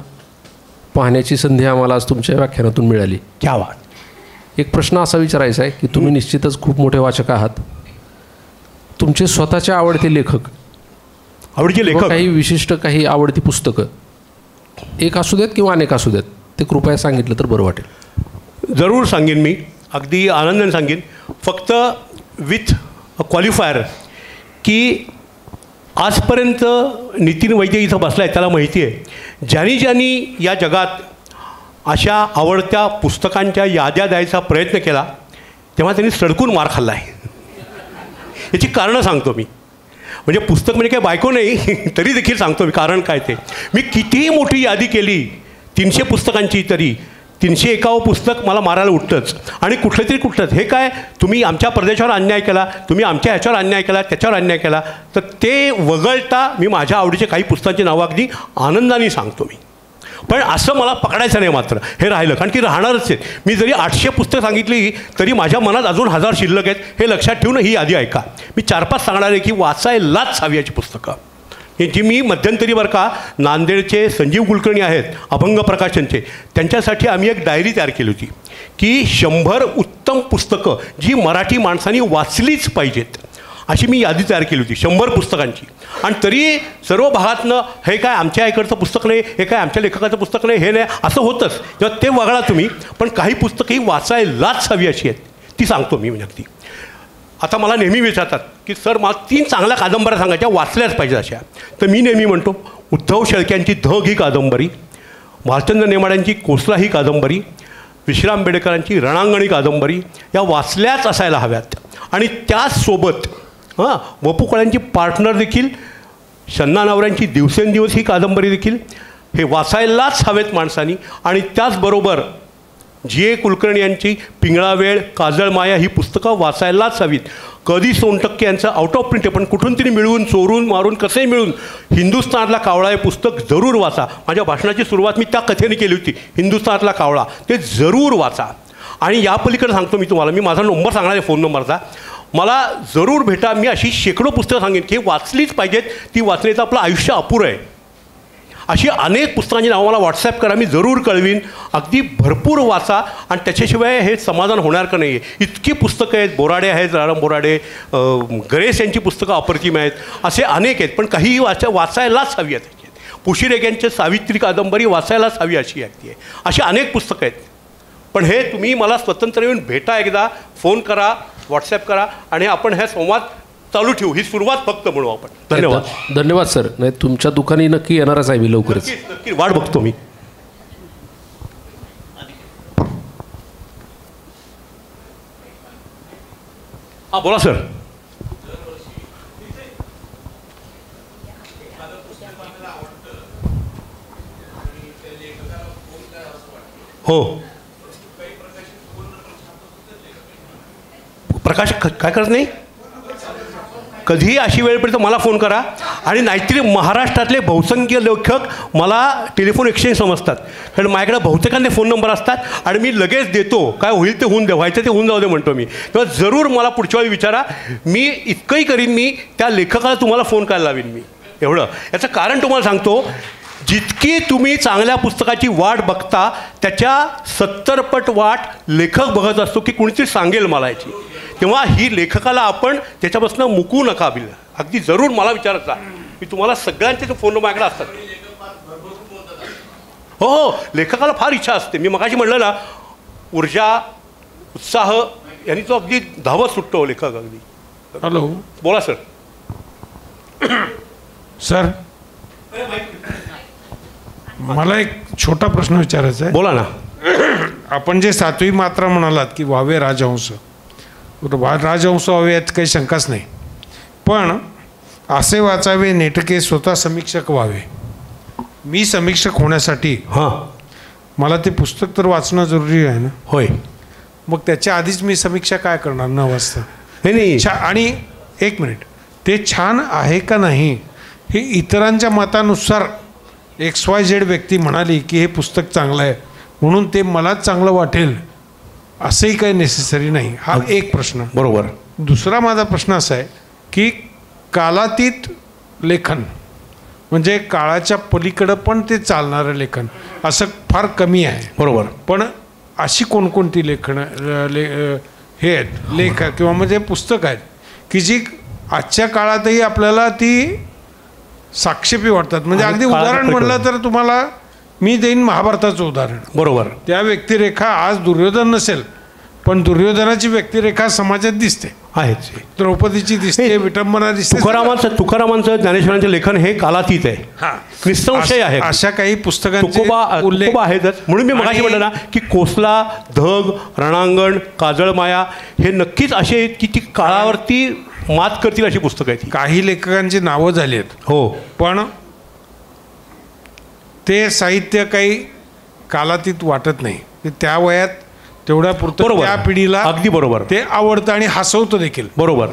पाहण्याची संधी आम्हाला आज तुमच्या व्याख्यानातून मिळाली. क्या बात. एक प्रश्न असा विचारायचा आहे की तुम्ही निश्चितच खूप मोठे वाचक आहात. तुमचे स्वतःचे आवडते लेखक, काही विशिष्ट काही आवडती पुस्तकं, एक असू देत किंवा अनेक असू देत, ते कृपया सांगितलं तर बरं वाटेल. जरूर सांगेन मी, अगदी आनंदाने सांगेन. फक्त विथ अ क्वालिफायर की आजपर्यंत नितीन वैद्य इथं बसला आहे, त्याला माहिती आहे ज्यांनी या जगात अशा आवडत्या पुस्तकांच्या याद्या द्यायचा प्रयत्न केला तेव्हा त्यांनी सडकून मार खाल्ला आहे. याची कारणं सांगतो मी. म्हणजे पुस्तक म्हणजे काय बायको नाही तरी देखील सांगतो मी कारण काय ते. मी कितीही मोठी यादी केली 300 पुस्तकांची तरी 301वं पुस्तक मला मारायला उठतंच. आणि कुठलं हे काय तुम्ही आमच्या प्रदेशावर अन्याय केला, तुम्ही आमच्या ह्याच्यावर अन्याय केला, त्याच्यावर अन्याय केला, तर ते वगळता मी माझ्या आवडीचे काही पुस्तकांची नावं अगदी आनंदाने सांगतो मी. पण असं मला पकडायचं नाही मात्र, हे राहिलं, कारण की राहणारच आहे. मी जरी 800 पुस्तकं सांगितली तरी माझ्या मनात अजून 1000 शिल्लक आहेत. हे लक्षात ठेवून ही यादी ऐका. मी 4-5 सांगणार आहे की वाचायलाच हवी याची पुस्तकं. जी मी मध्यंतरी बरं का नांदेडचे संजीव कुलकर्णी आहेत अभंग प्रकाशनचे, त्यांच्यासाठी आम्ही एक डायरी तयार केली होती की 100 उत्तम पुस्तकं जी मराठी माणसांनी वाचलीच पाहिजेत, अशी मी यादी तयार केली होती 100 पुस्तकांची. आणि तरी सर्व भागातनं हे काय आमच्या इकडचं पुस्तक नाही, हे काय आमच्या लेखकाचं पुस्तक नाही, हे नाही असं होतंच. तेव्हा ते वगळा तुम्ही, पण काही पुस्तकंही वाचायलाच हवी अशी आहेत, ती सांगतो मी. म्हणजे अगदी आता मला नेहमी विचारतात की सर मला 3 चांगल्या कादंबऱ्या सांगायच्या, वाचल्याच पाहिजे अशा. तर मी नेहमी म्हणतो उद्धव शेळक्यांची धग ही कादंबरी, भालचंद्र नेमाड्यांची कोसला ही कादंबरी, विश्राम बेडेकरांची रणांगणी कादंबरी या वाचल्याच असायला हव्यात. आणि त्याचसोबत वपू काळ्यांची पार्टनर देखील, शन्ना नवऱ्यांची दिवसेंदिवस ही कादंबरी देखील हे वाचायलाच हवेत माणसांनी. आणि त्याचबरोबर G.A. कुलकर्णी यांची पिंगळा वेळ, काजळ माया ही पुस्तकं वाचायलाच हवीत. कधी सोनटक्के यांचं आउट ऑफ प्रिंट आहे, पण कुठून तरी मिळवून चोरून मारून कसंही मिळून हिंदुस्थानातला कावळा हे पुस्तक जरूर वाचा. माझ्या भाषणाची सुरुवात मी त्या कथेने केली होती, हिंदुस्थानातला कावळा, ते जरूर वाचा. आणि या पलीकडे सांगतो मी तुम्हाला, मी माझा नंबर सांगणार आहे फोन नंबरचा, मला जरूर भेटा. मी अशी शेकडो पुस्तकं सांगेन की वाचलीच पाहिजेत, ती वाचण्याचं आपलं आयुष्य अपुरं आहे. अशी अनेक पुस्तकांची नावं मला व्हॉट्सॲप करा, मी जरूर कळवीन. अगदी भरपूर वाचा आणि त्याच्याशिवाय हे समाधान होणार का नाही आहे. इतकी पुस्तकं आहेत, बोराडे आहेत, राम बोराडे, गणेश यांची पुस्तकं अप्रतिम आहेत, असे अनेक आहेत, पण काहीही वाचायलाच हवी आहेत. पुशिरेक यांची सावित्री कादंबरी वाचायलाच हवी अशी आहे. अशी अनेक पुस्तकं आहेत. पण हे तुम्ही मला स्वतंत्र येऊन भेटा, एकदा फोन करा, व्हॉट्सॲप करा आणि आपण हे संवाद चालू ठेवू. ही सुरुवात फक्त म्हणू आपण. धन्यवाद. धन्यवाद सर. नाही तुमच्या दुकानी नक्की येणारच आहे मी लवकरच. नक्की वाट बघतो मी. हां बोला सर. हो प्रकाश काय करत नाही, कधीही अशी वेळ पडली तर मला फोन करा. आणि नाहीतरी महाराष्ट्रातले बहुसंख्य लेखक मला टेलिफोन एक्सचेंज समजतात, कारण माझ्याकडे बहुतेकांचे फोन नंबर असतात आणि मी लगेच देतो, काय होईल ते होऊन दे, व्हायचं ते होऊन जाऊ दे म्हणतो मी. तेव्हा जरूर मला पुढच्या वेळी विचारा, मी इतकंही करीन, मी त्या लेखकाला तुम्हाला फोन करायला लावीन मी. एवढं याचं कारण तुम्हाला सांगतो, जितकी तुम्ही चांगल्या पुस्तकाची वाट बघता त्याच्या 70 पट वाट लेखक बघत असतो की कुणीतरी सांगेल मला याची. तेव्हा ही लेखकाला आपण त्याच्यापासून मुकू नका. बिल अगदी जरूर मला विचारत जा, मी तुम्हाला सगळ्यांचे फोन माझ्याकडे असतात. हो हो, लेखकाला फार इच्छा असते. मी मगाशी म्हटलं ना, ऊर्जा उत्साह यांनी तो अगदी धावत सुटतो लेखक अगदी. हॅलो, बोला सर. सर, मला एक छोटा प्रश्न विचारायचा आहे. बोला ना. आपण जे 7वी मात्रा म्हणालात की व्हावे राजहंस, राजहंस व्हावे यात काही शंकाच नाही, पण असे वाचावे नेटके स्वतः समीक्षक व्हावे. मी समीक्षक होण्यासाठी हां मला ते पुस्तक तर वाचणं जरुरी आहे ना. होय. मग त्याच्या आधीच मी समीक्षा काय करणार न वाचता? नाही. आणि एक मिनिट, ते छान आहे का नाही हे इतरांच्या मतानुसार XYZ व्यक्ती म्हणाली की हे पुस्तक चांगलं आहे म्हणून ते मलाच चांगलं वाटेल असंही काही नेसेसरी नाही. हा एक प्रश्न. बरोबर. दुसरा माझा प्रश्न असा आहे की कालातीत लेखन म्हणजे काळाच्या पलीकडं पण ते चालणारं लेखन असं फार कमी आहे. बरोबर. पण अशी कोणकोणती हे आहेत लेख किंवा म्हणजे पुस्तक आहेत की जी आजच्या काळातही आपल्याला ती साक्षेपी वाटतात. म्हणजे अगदी उदाहरण म्हणलं तर तुम्हाला मी देईन महाभारताचं उदाहरण. बरोबर. त्या व्यक्तिरेखा आज दुर्योधन नसेल पण दुर्योधनाची व्यक्तिरेखा समाजात दिसते, आहेच. द्रौपदीची दिसते, विटंबना दिसते. तुकारामांचं ज्ञानेश्वरांचं लेखन हे कालातीत आहे, निसंशय आहे. अशा काही पुस्तकांचे उल्लेख आहेतच. म्हणून मी मगाशी म्हटलं ना की कोसला, धग, रणांगण, काजळमाया हे नक्कीच असे आहेत की ती काळावरती मात करतील अशी पुस्तकं आहेत. काही लेखकांची नावं झाली आहेत. हो, पण ते साहित्य काही कालातीत वाटत नाही. त्या वयात तेवढ्या पुरतं त्या पिढीला अगदी बरोबर ते आवडतं आणि हसवतं देखील. बरोबर.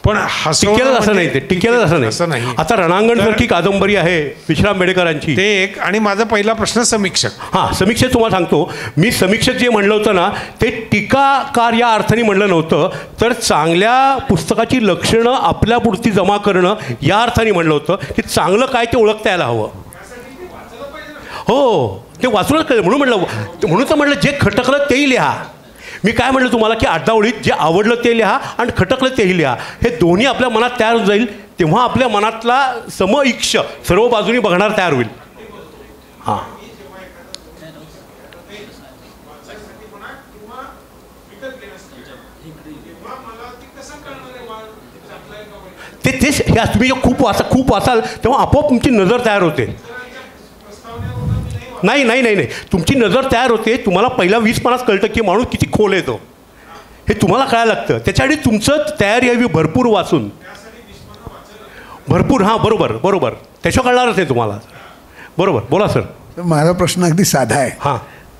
पण टिकेलच असं नाही, ते टिकेलच असं नाही. आता रणांगण सारखी कादंबरी आहे विश्राम बेडेकरांची, ते एक. आणि माझा पहिला प्रश्न समीक्षक. हां, समीक्षक तुम्हाला सांगतो मी, समीक्षक जे म्हणलं होतं ना ते टीकाकार या अर्थाने म्हणलं नव्हतं, तर चांगल्या पुस्तकाची लक्षणं आपल्यापुरती जमा करणं या अर्थाने म्हणलं होतं की चांगलं काय ते ओळखता यायला हवं. हो, ते वाचूनच कळलं. म्हणून तर म्हटलं जे खटकलं तेही लिहा. मी काय म्हटलं तुम्हाला की 8-10 ओळीत जे आवडलं ते लिहा आणि खटकलं तेही लिहा. हे दोन्ही आपल्या मनात तयार होऊन जाईल, तेव्हा आपल्या मनातला समइक्ष सर्व बाजूनी बघणार तयार होईल. हां, तेच तुम्ही खूप वाचाल तेव्हा आपोआप तुमची नजर तयार होते. नाही, तुमची नजर तयार होते. तुम्हाला पहिला 20 पानात कळतं की माणूस किती खोल येतो, हे तुम्हाला कळायला लागतं. त्याच्यासाठी तुमचं तयारी हवी भरपूर वाचून, भरपूर. हां, बरोबर. त्याच्यावर कळणारच आहे तुम्हाला. बरोबर. बोला सर. माझा प्रश्न अगदी साधा आहे. हां,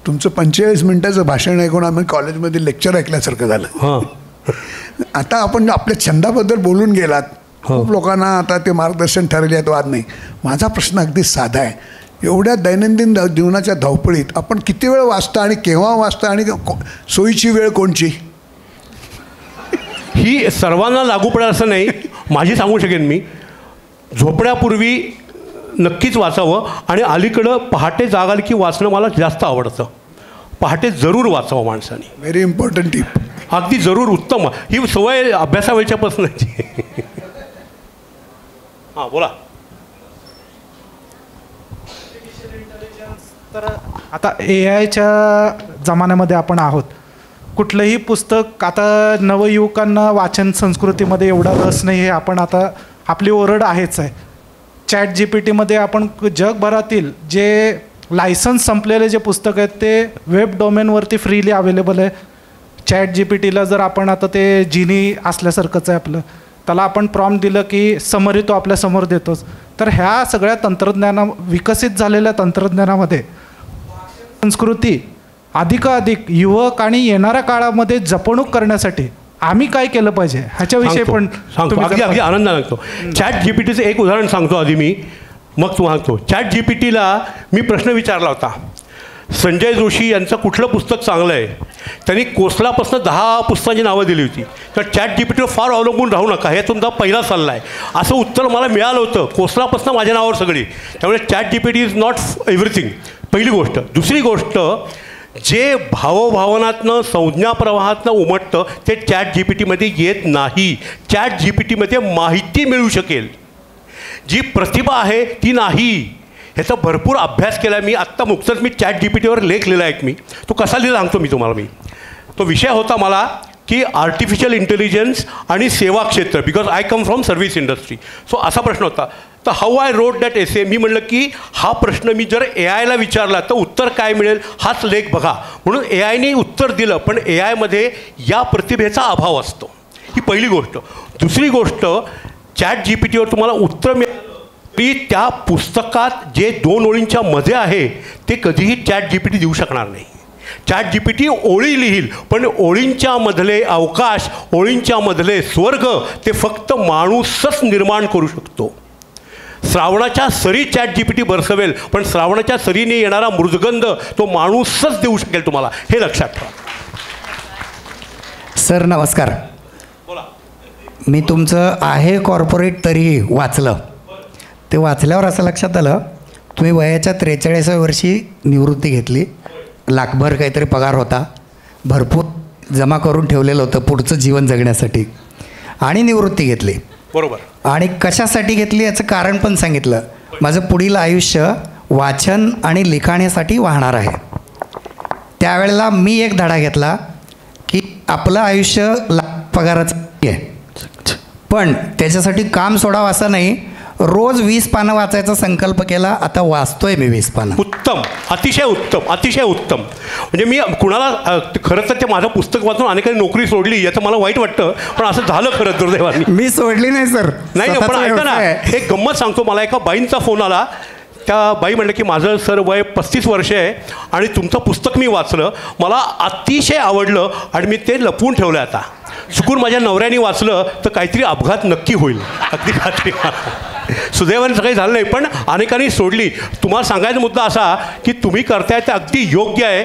तुमचं 45 मिनिटाचं भाषण ऐकून आम्ही कॉलेजमध्ये लेक्चर ऐकल्यासारखं झालं. हां, आता आपण आपल्या छंदाबद्दल बोलून गेलात. खूप लोकांना आता ते मार्गदर्शन ठरले आहेत, वाद नाही. माझा प्रश्न अगदी साधा आहे. एवढ्या दैनंदिन जीवनाच्या धावपळीत आपण किती वेळ वाचता आणि केव्हा वाचता आणि सोयीची वेळ कोणची? ही सर्वांना लागू पडेल असं नाही. माझी सांगू शकेन मी, झोपण्यापूर्वी नक्कीच वाचावं आणि अलीकडं पहाटे जागाल की वाचणं मला जास्त आवडतं. पहाटे जरूर वाचावं माणसाने. Very important tip. अगदी जरूर, उत्तम. ही सवय अभ्यासावेळच्यापासूनची. हां, बोला. तर आता AIच्या जमान्यामध्ये आपण आहोत. कुठलंही पुस्तक आता नवयुवकांना वाचन संस्कृतीमध्ये एवढा रस नाही, हे आपण आता आपली ओरड आहेच आहे. ChatGPTमध्ये आपण जगभरातील जे लायसन्स संपलेले जे पुस्तक आहेत ते वेब डोमेनवरती फ्रीली अवेलेबल आहे. ChatGPTला जर आपण आता ते जिनी असल्यासारखंच आहे आपलं, त्याला आपण प्रॉम्प्ट दिलं की समरी तो आपल्यासमोर देतोच. तर ह्या सगळ्या विकसित झालेल्या तंत्रज्ञानामध्ये संस्कृती अधिकाधिक युवक आणि येणाऱ्या काळामध्ये जपणूक करण्यासाठी आम्ही काय केलं पाहिजे ह्याच्याविषयी पण सांगतो. अगदी आनंदाने सांगतो. ChatGPTचं एक उदाहरण सांगतो आधी मी, मग तू सांगतो. ChatGPTला मी प्रश्न विचारला होता, संजय जोशी यांचं कुठलं पुस्तक चांगलं आहे. त्यांनी कोसलापासून 10 पुस्तकांची नावं दिली होती. तर ChatGPTवर फार अवलंबून राहू नका, हे तुमचा पहिला सल्ला आहे. असं उत्तर मला मिळालं होतं. कोसलापासून माझ्या नावावर सगळी. त्यामुळे ChatGPT इज नॉट एव्हरीथिंग, पहिली गोष्ट. दुसरी गोष्ट, जे भावभावनातनं संज्ञा प्रवाहातनं उमटतं ते ChatGPTमध्ये येत नाही. ChatGPTमध्ये माहिती मिळू शकेल, जी प्रतिभा आहे ती नाही. ह्याचा भरपूर अभ्यास केला मी. आत्ता नुकतंच मी ChatGPTवर लेख लिहिला एक मी. तो कसा लिहिला सांगतो मी तुम्हाला. तो विषय होता मला की आर्टिफिशियल इंटेलिजन्स आणि सेवा क्षेत्र, because I come from service industry. So असा प्रश्न होता. तर हाऊ आय रोट दॅट एसे. मी म्हणलं की हा प्रश्न मी जर AIला विचारला तर उत्तर काय मिळेल, हाच लेख बघा. म्हणून AIने उत्तर दिलं, पण AIमध्ये या प्रतिभेचा अभाव असतो. ही पहिली गोष्ट. दुसरी गोष्ट, ChatGPTवर तुम्हाला उत्तर मिळालं तरी त्या पुस्तकात जे 2 ओळींच्या मध्ये आहे ते कधीही ChatGPT देऊ शकणार नाही. ChatGPT ओळी लिहील, पण ओळींच्या मधले अवकाश, ओळींच्या मधले स्वर्ग ते फक्त माणूसच निर्माण करू शकतो. श्रावणाच्या सरी ChatGPT बरसवेल, पण श्रावणाच्या सरीने येणारा मृदगंध तो माणूसच देऊ शकेल तुम्हाला. हे लक्षात ठेवा. सर नमस्कार. बोला. मी तुमचं आहे कॉर्पोरेट तरीही वाचलं. ते वाचल्यावर असं लक्षात आलं, तुम्ही वयाच्या 43व्या वर्षी निवृत्ती घेतली. लाखभर काहीतरी पगार होता, भरपूर जमा करून ठेवलेलं होतं पुढचं जीवन जगण्यासाठी, आणि निवृत्ती घेतली. बरोबर. आणि कशासाठी घेतली याचं कारण पण सांगितलं. माझं पुढील आयुष्य वाचन आणि लिखाणासाठी वाहणार आहे. त्यावेळेला मी एक धडा घेतला की आपलं आयुष्य पगाराचं आहे, पण त्याच्यासाठी काम सोडावं असं नाही. रोज 20 पानं वाचायचा संकल्प केला. आता वाचतोय मी 20 पानं. उत्तम, अतिशय उत्तम, अतिशय उत्तम. म्हणजे मी कुणाला खरं तर ते माझं पुस्तक वाचून अनेकांनी नोकरी सोडली याचं मला वाईट वाटतं, पण असं झालं खरं दुर्दैवाने. मी सोडली नाही सर. नाही, पण ऐका ना, हे गंमत सांगतो. मला एका बाईंचा फोन आला. त्या बाई म्हणलं की माझं सर वय 35 वर्ष आहे आणि तुमचं पुस्तक मी वाचलं, मला अतिशय आवडलं आणि मी ते लपवून ठेवलं. आता चुकून माझ्या नवऱ्याने वाचलं तर काहीतरी अपघात नक्की होईल. अगदी खात्री. सुदैवाने सगळी झालं नाही, पण अनेकांनी सोडली. तुम्हाला सांगायचा मुद्दा असा की तुम्ही करताय ते अगदी योग्य आहे.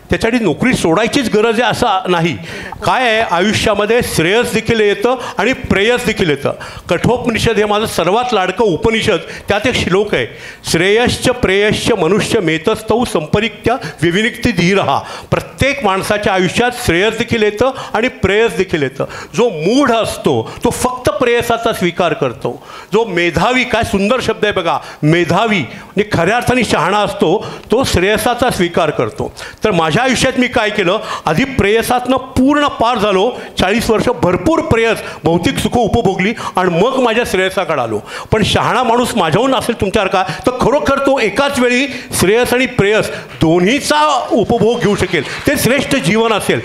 त्याच्यासाठी नोकरी सोडायचीच गरज आहे असं नाही. काय आहे, आयुष्यामध्ये श्रेयस देखील येतं आणि प्रेयस देखील येतं. कठोपनिषद हे माझं सर्वात लाडकं उपनिषद. त्यात एक श्लोक आहे, श्रेयश्च प्रेयश्च मनुष्य मेतस्तौ संपरिक्त्या विविनिक्ती धीरहा. प्रत्येक माणसाच्या आयुष्यात श्रेयस देखील येतं आणि प्रेयस देखील येतं. जो मूढ असतो तो फक्त प्रेयसाचा स्वीकार करतो. जो मेधावी, काय सुंदर शब्द आहे बघा, मेधावी म्हणजे खऱ्या अर्थाने शहाणा असतो, तो श्रेयसाचा स्वीकार करतो. तर माझ्या आयुष्यात मी काय केलं, आधी प्रेयसातनं पूर्ण पार झालो. 40 वर्ष भरपूर प्रेयस, भौतिक सुख उपभोगली आणि मग माझ्या श्रेयसाकडे आलो. पण शहाणा माणूस माझ्याहून असेल तुमच्यासारखा तर खरोखर तो एकाच वेळी श्रेयस आणि प्रेयस दोन्हीचा उपभोग घेऊ शकेल. ते श्रेष्ठ जीवन असेल.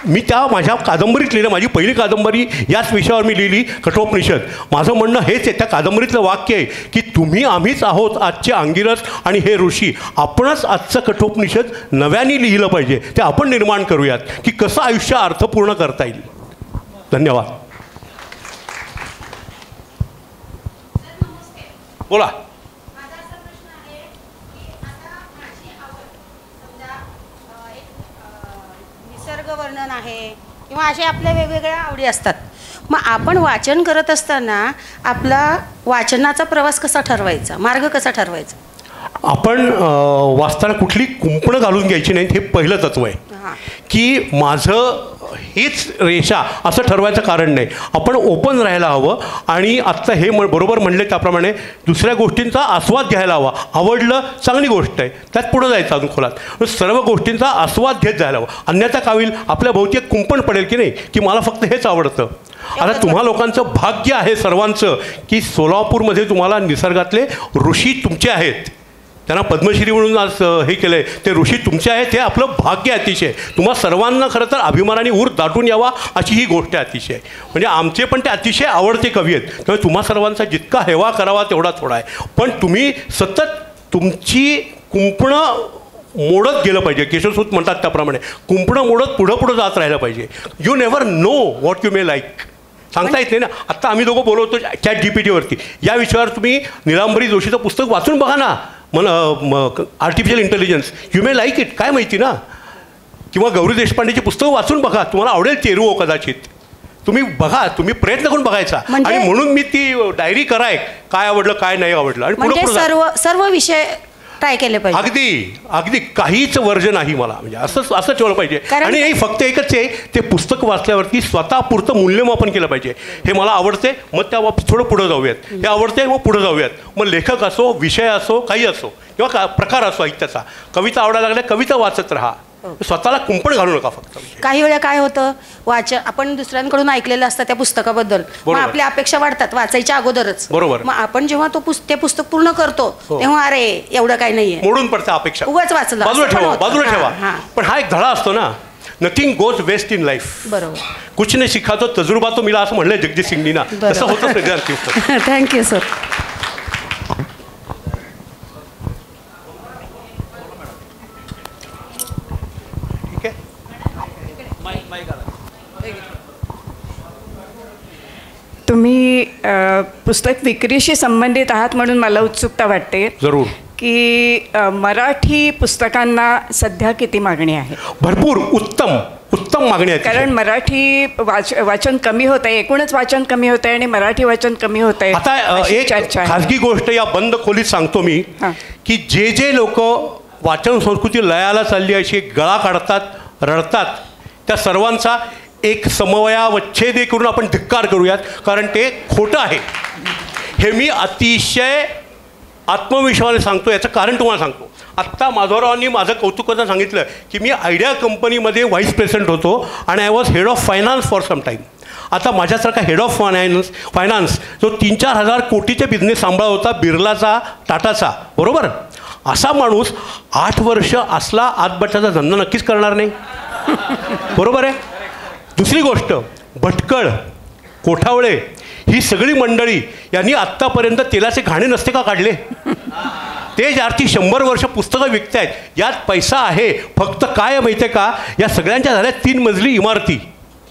मी त्या माझ्या कादंबरीत लिहिलं. माझी पहिली कादंबरी याच विषयावर मी लिहिली, कठोपनिषद. माझं म्हणणं हेच आहे, त्या कादंबरीतलं वाक्य आहे की तुम्ही आम्हीच आहोत आजचे अंगिरस आणि हे ऋषी. आपणच आजचं कठोपनिषद नव्याने लिहिलं पाहिजे. ते आपण निर्माण करूयात की कसं आयुष्य अर्थपूर्ण करता येईल. धन्यवाद. बोला. निसर्ग वर्णन आहे किंवा अशा आपल्या वेगवेगळ्या आवडी असतात. मग आपण वाचन करत असताना आपला वाचनाचा प्रवास कसा ठरवायचा, मार्ग कसा ठरवायचा? आपण वाचताना कुठली कुंपणं घालून घ्यायची नाहीत, हे पहिलं तत्व आहे. की माझं हीच रेषा असं ठरवायचं कारण नाही. आपण ओपन राहायला हवं. आणि आत्ता हे बरोबर म्हणले त्याप्रमाणे दुसऱ्या गोष्टींचा आस्वाद घ्यायला हवा. आवडलं चांगली गोष्ट आहे, त्यात पुढं जायचं अजून खोलात. सर्व गोष्टींचा आस्वाद घेत जायला हवं. अन्यथा काय होईल, आपल्या भोवती एक कुंपण पडेल की नाही की मला फक्त हेच आवडतं. आता तुम्हा लोकांचं भाग्य आहे सर्वांचं की सोलापूरमध्ये तुम्हाला निसर्गातले ऋषी तुमचे आहेत. त्यांना पद्मश्री म्हणून आज हे केलं आहे, ते ऋषी तुमचे आहेत. हे आपलं भाग्य अतिशय. तुम्हा सर्वांना खरं तर अभिमानाने ऊर दाटून यावा अशी ही गोष्ट आहे अतिशय. म्हणजे आमचे पण ते अतिशय आवडते कवी आहेत. त्यामुळे तुम्हा सर्वांचा जितका हेवा करावा तेवढा थोडा आहे. पण तुम्ही सतत तुमची कुंपणं मोडत गेलं पाहिजे. केशवसूत म्हणतात त्याप्रमाणे कुंपणं मोडत पुढं जात राहिलं पाहिजे. You never know what you may like. सांगता येत नाही ना. आत्ता आम्ही दोघं बोलवतो ChatGPTवरती. या विषयावर तुम्ही निलांबरी जोशीचं पुस्तक वाचून बघा ना. Artificial intelligence, you may like it, काय माहिती ना. किंवा गौरी देशपांडेची पुस्तकं वाचून बघा, तुम्हाला आवडेल चेरू कदाचित. तुम्ही बघा, तुम्ही प्रयत्न करून बघायचा. आणि म्हणून मी ती डायरी कराय काय आवडलं काय नाही आवडलं आणि पुढे सर्व विषय ट्राय केले पाहिजे. अगदी काहीच वर्ज नाही मला. म्हणजे असं ठेवलं पाहिजे. आणि हे फक्त एकच आहे, ते पुस्तक वाचल्यावरती स्वतःपुरतं मूल्यमापन केलं पाहिजे. हे मला आवडते, मग त्या बाबतीत थोडं पुढं जाऊयात. हे आवडते, मग पुढं जाऊयात. मग लेखक असो, विषय असो, काही असो, किंवा प्रकार असो साहित्याचा. कविता आवडायला लागल्या, कविता वाचत राहा. स्वतःला कुंपण घालू नका. फक्त काही वेळा काय होतं, आपण दुसऱ्यांकडून ऐकलेलं असतं त्या पुस्तकाबद्दल, मग आपल्या अपेक्षा वाढतात वाचायच्या अगोदरच. बरोबर. मग आपण जेव्हा ते पुस्तक पूर्ण करतो तेव्हा अरे एवढं काही नाहीये, मोडून पडतं अपेक्षा, उगाच वाचलं, बाजूला ठेवा. पण हा एक धडा असतो ना, nothing goes waste in life. बरोबर. कुछ ने शिखा तो तजुर्बा तो मिला, असं म्हणलंय जगदीश सिंगनीना. तसं होतं. Thank you sir. तुम्ही पुस्तक विक्रीशी संबंधित आहात म्हणून मला उत्सुकता वाटते जरूर की मराठी पुस्तकांना सध्या किती मागणी आहे? भरपूर, उत्तम मागणी आहे. कारण मराठी वाचन कमी होत आहे, एकूणच वाचन कमी होत आहे आणि मराठी वाचन कमी होत आहे. आता एक खाजगी गोष्ट या बंद खोलीत सांगतो मी, की जे लोक वाचन संस्कृती लयाला चालली अशी गळा काढतात, रडतात, त्या सर्वांचा एक समवयावच्छेद करून आपण धिक्कार करूयात. कारण ते खोटं आहे. हे मी अतिशय आत्मविश्वासाने सांगतो. याचं कारण तुम्हाला सांगतो. आत्ता माधवरावांनी माझं कौतुकाचं सांगितलं की मी आयडिया कंपनीमध्ये व्हाईस प्रेसिडेंट होतो आणि I was head of finance for some time. आता माझ्यासारखा हेड ऑफ फायनान्स जो 3-4 हजार कोटीचे बिझनेस सांभाळत होता, बिर्लाचा, टाटाचा, बरोबर, असा माणूस 8 वर्ष असला आतबट्ट्याचा धंदा नक्कीच करणार नाही. बरोबर आहे. दुसरी गोष्ट, भटकळ, कोठावळे, ही सगळी मंडळी यांनी आत्तापर्यंत तेलाचे घाणे नसते का काढले? ते ज्याची 100 वर्ष पुस्तकं विकत आहेत, यात पैसा आहे. फक्त काय माहिती आहे का, या सगळ्यांच्या झाल्या 3 मजली इमारती.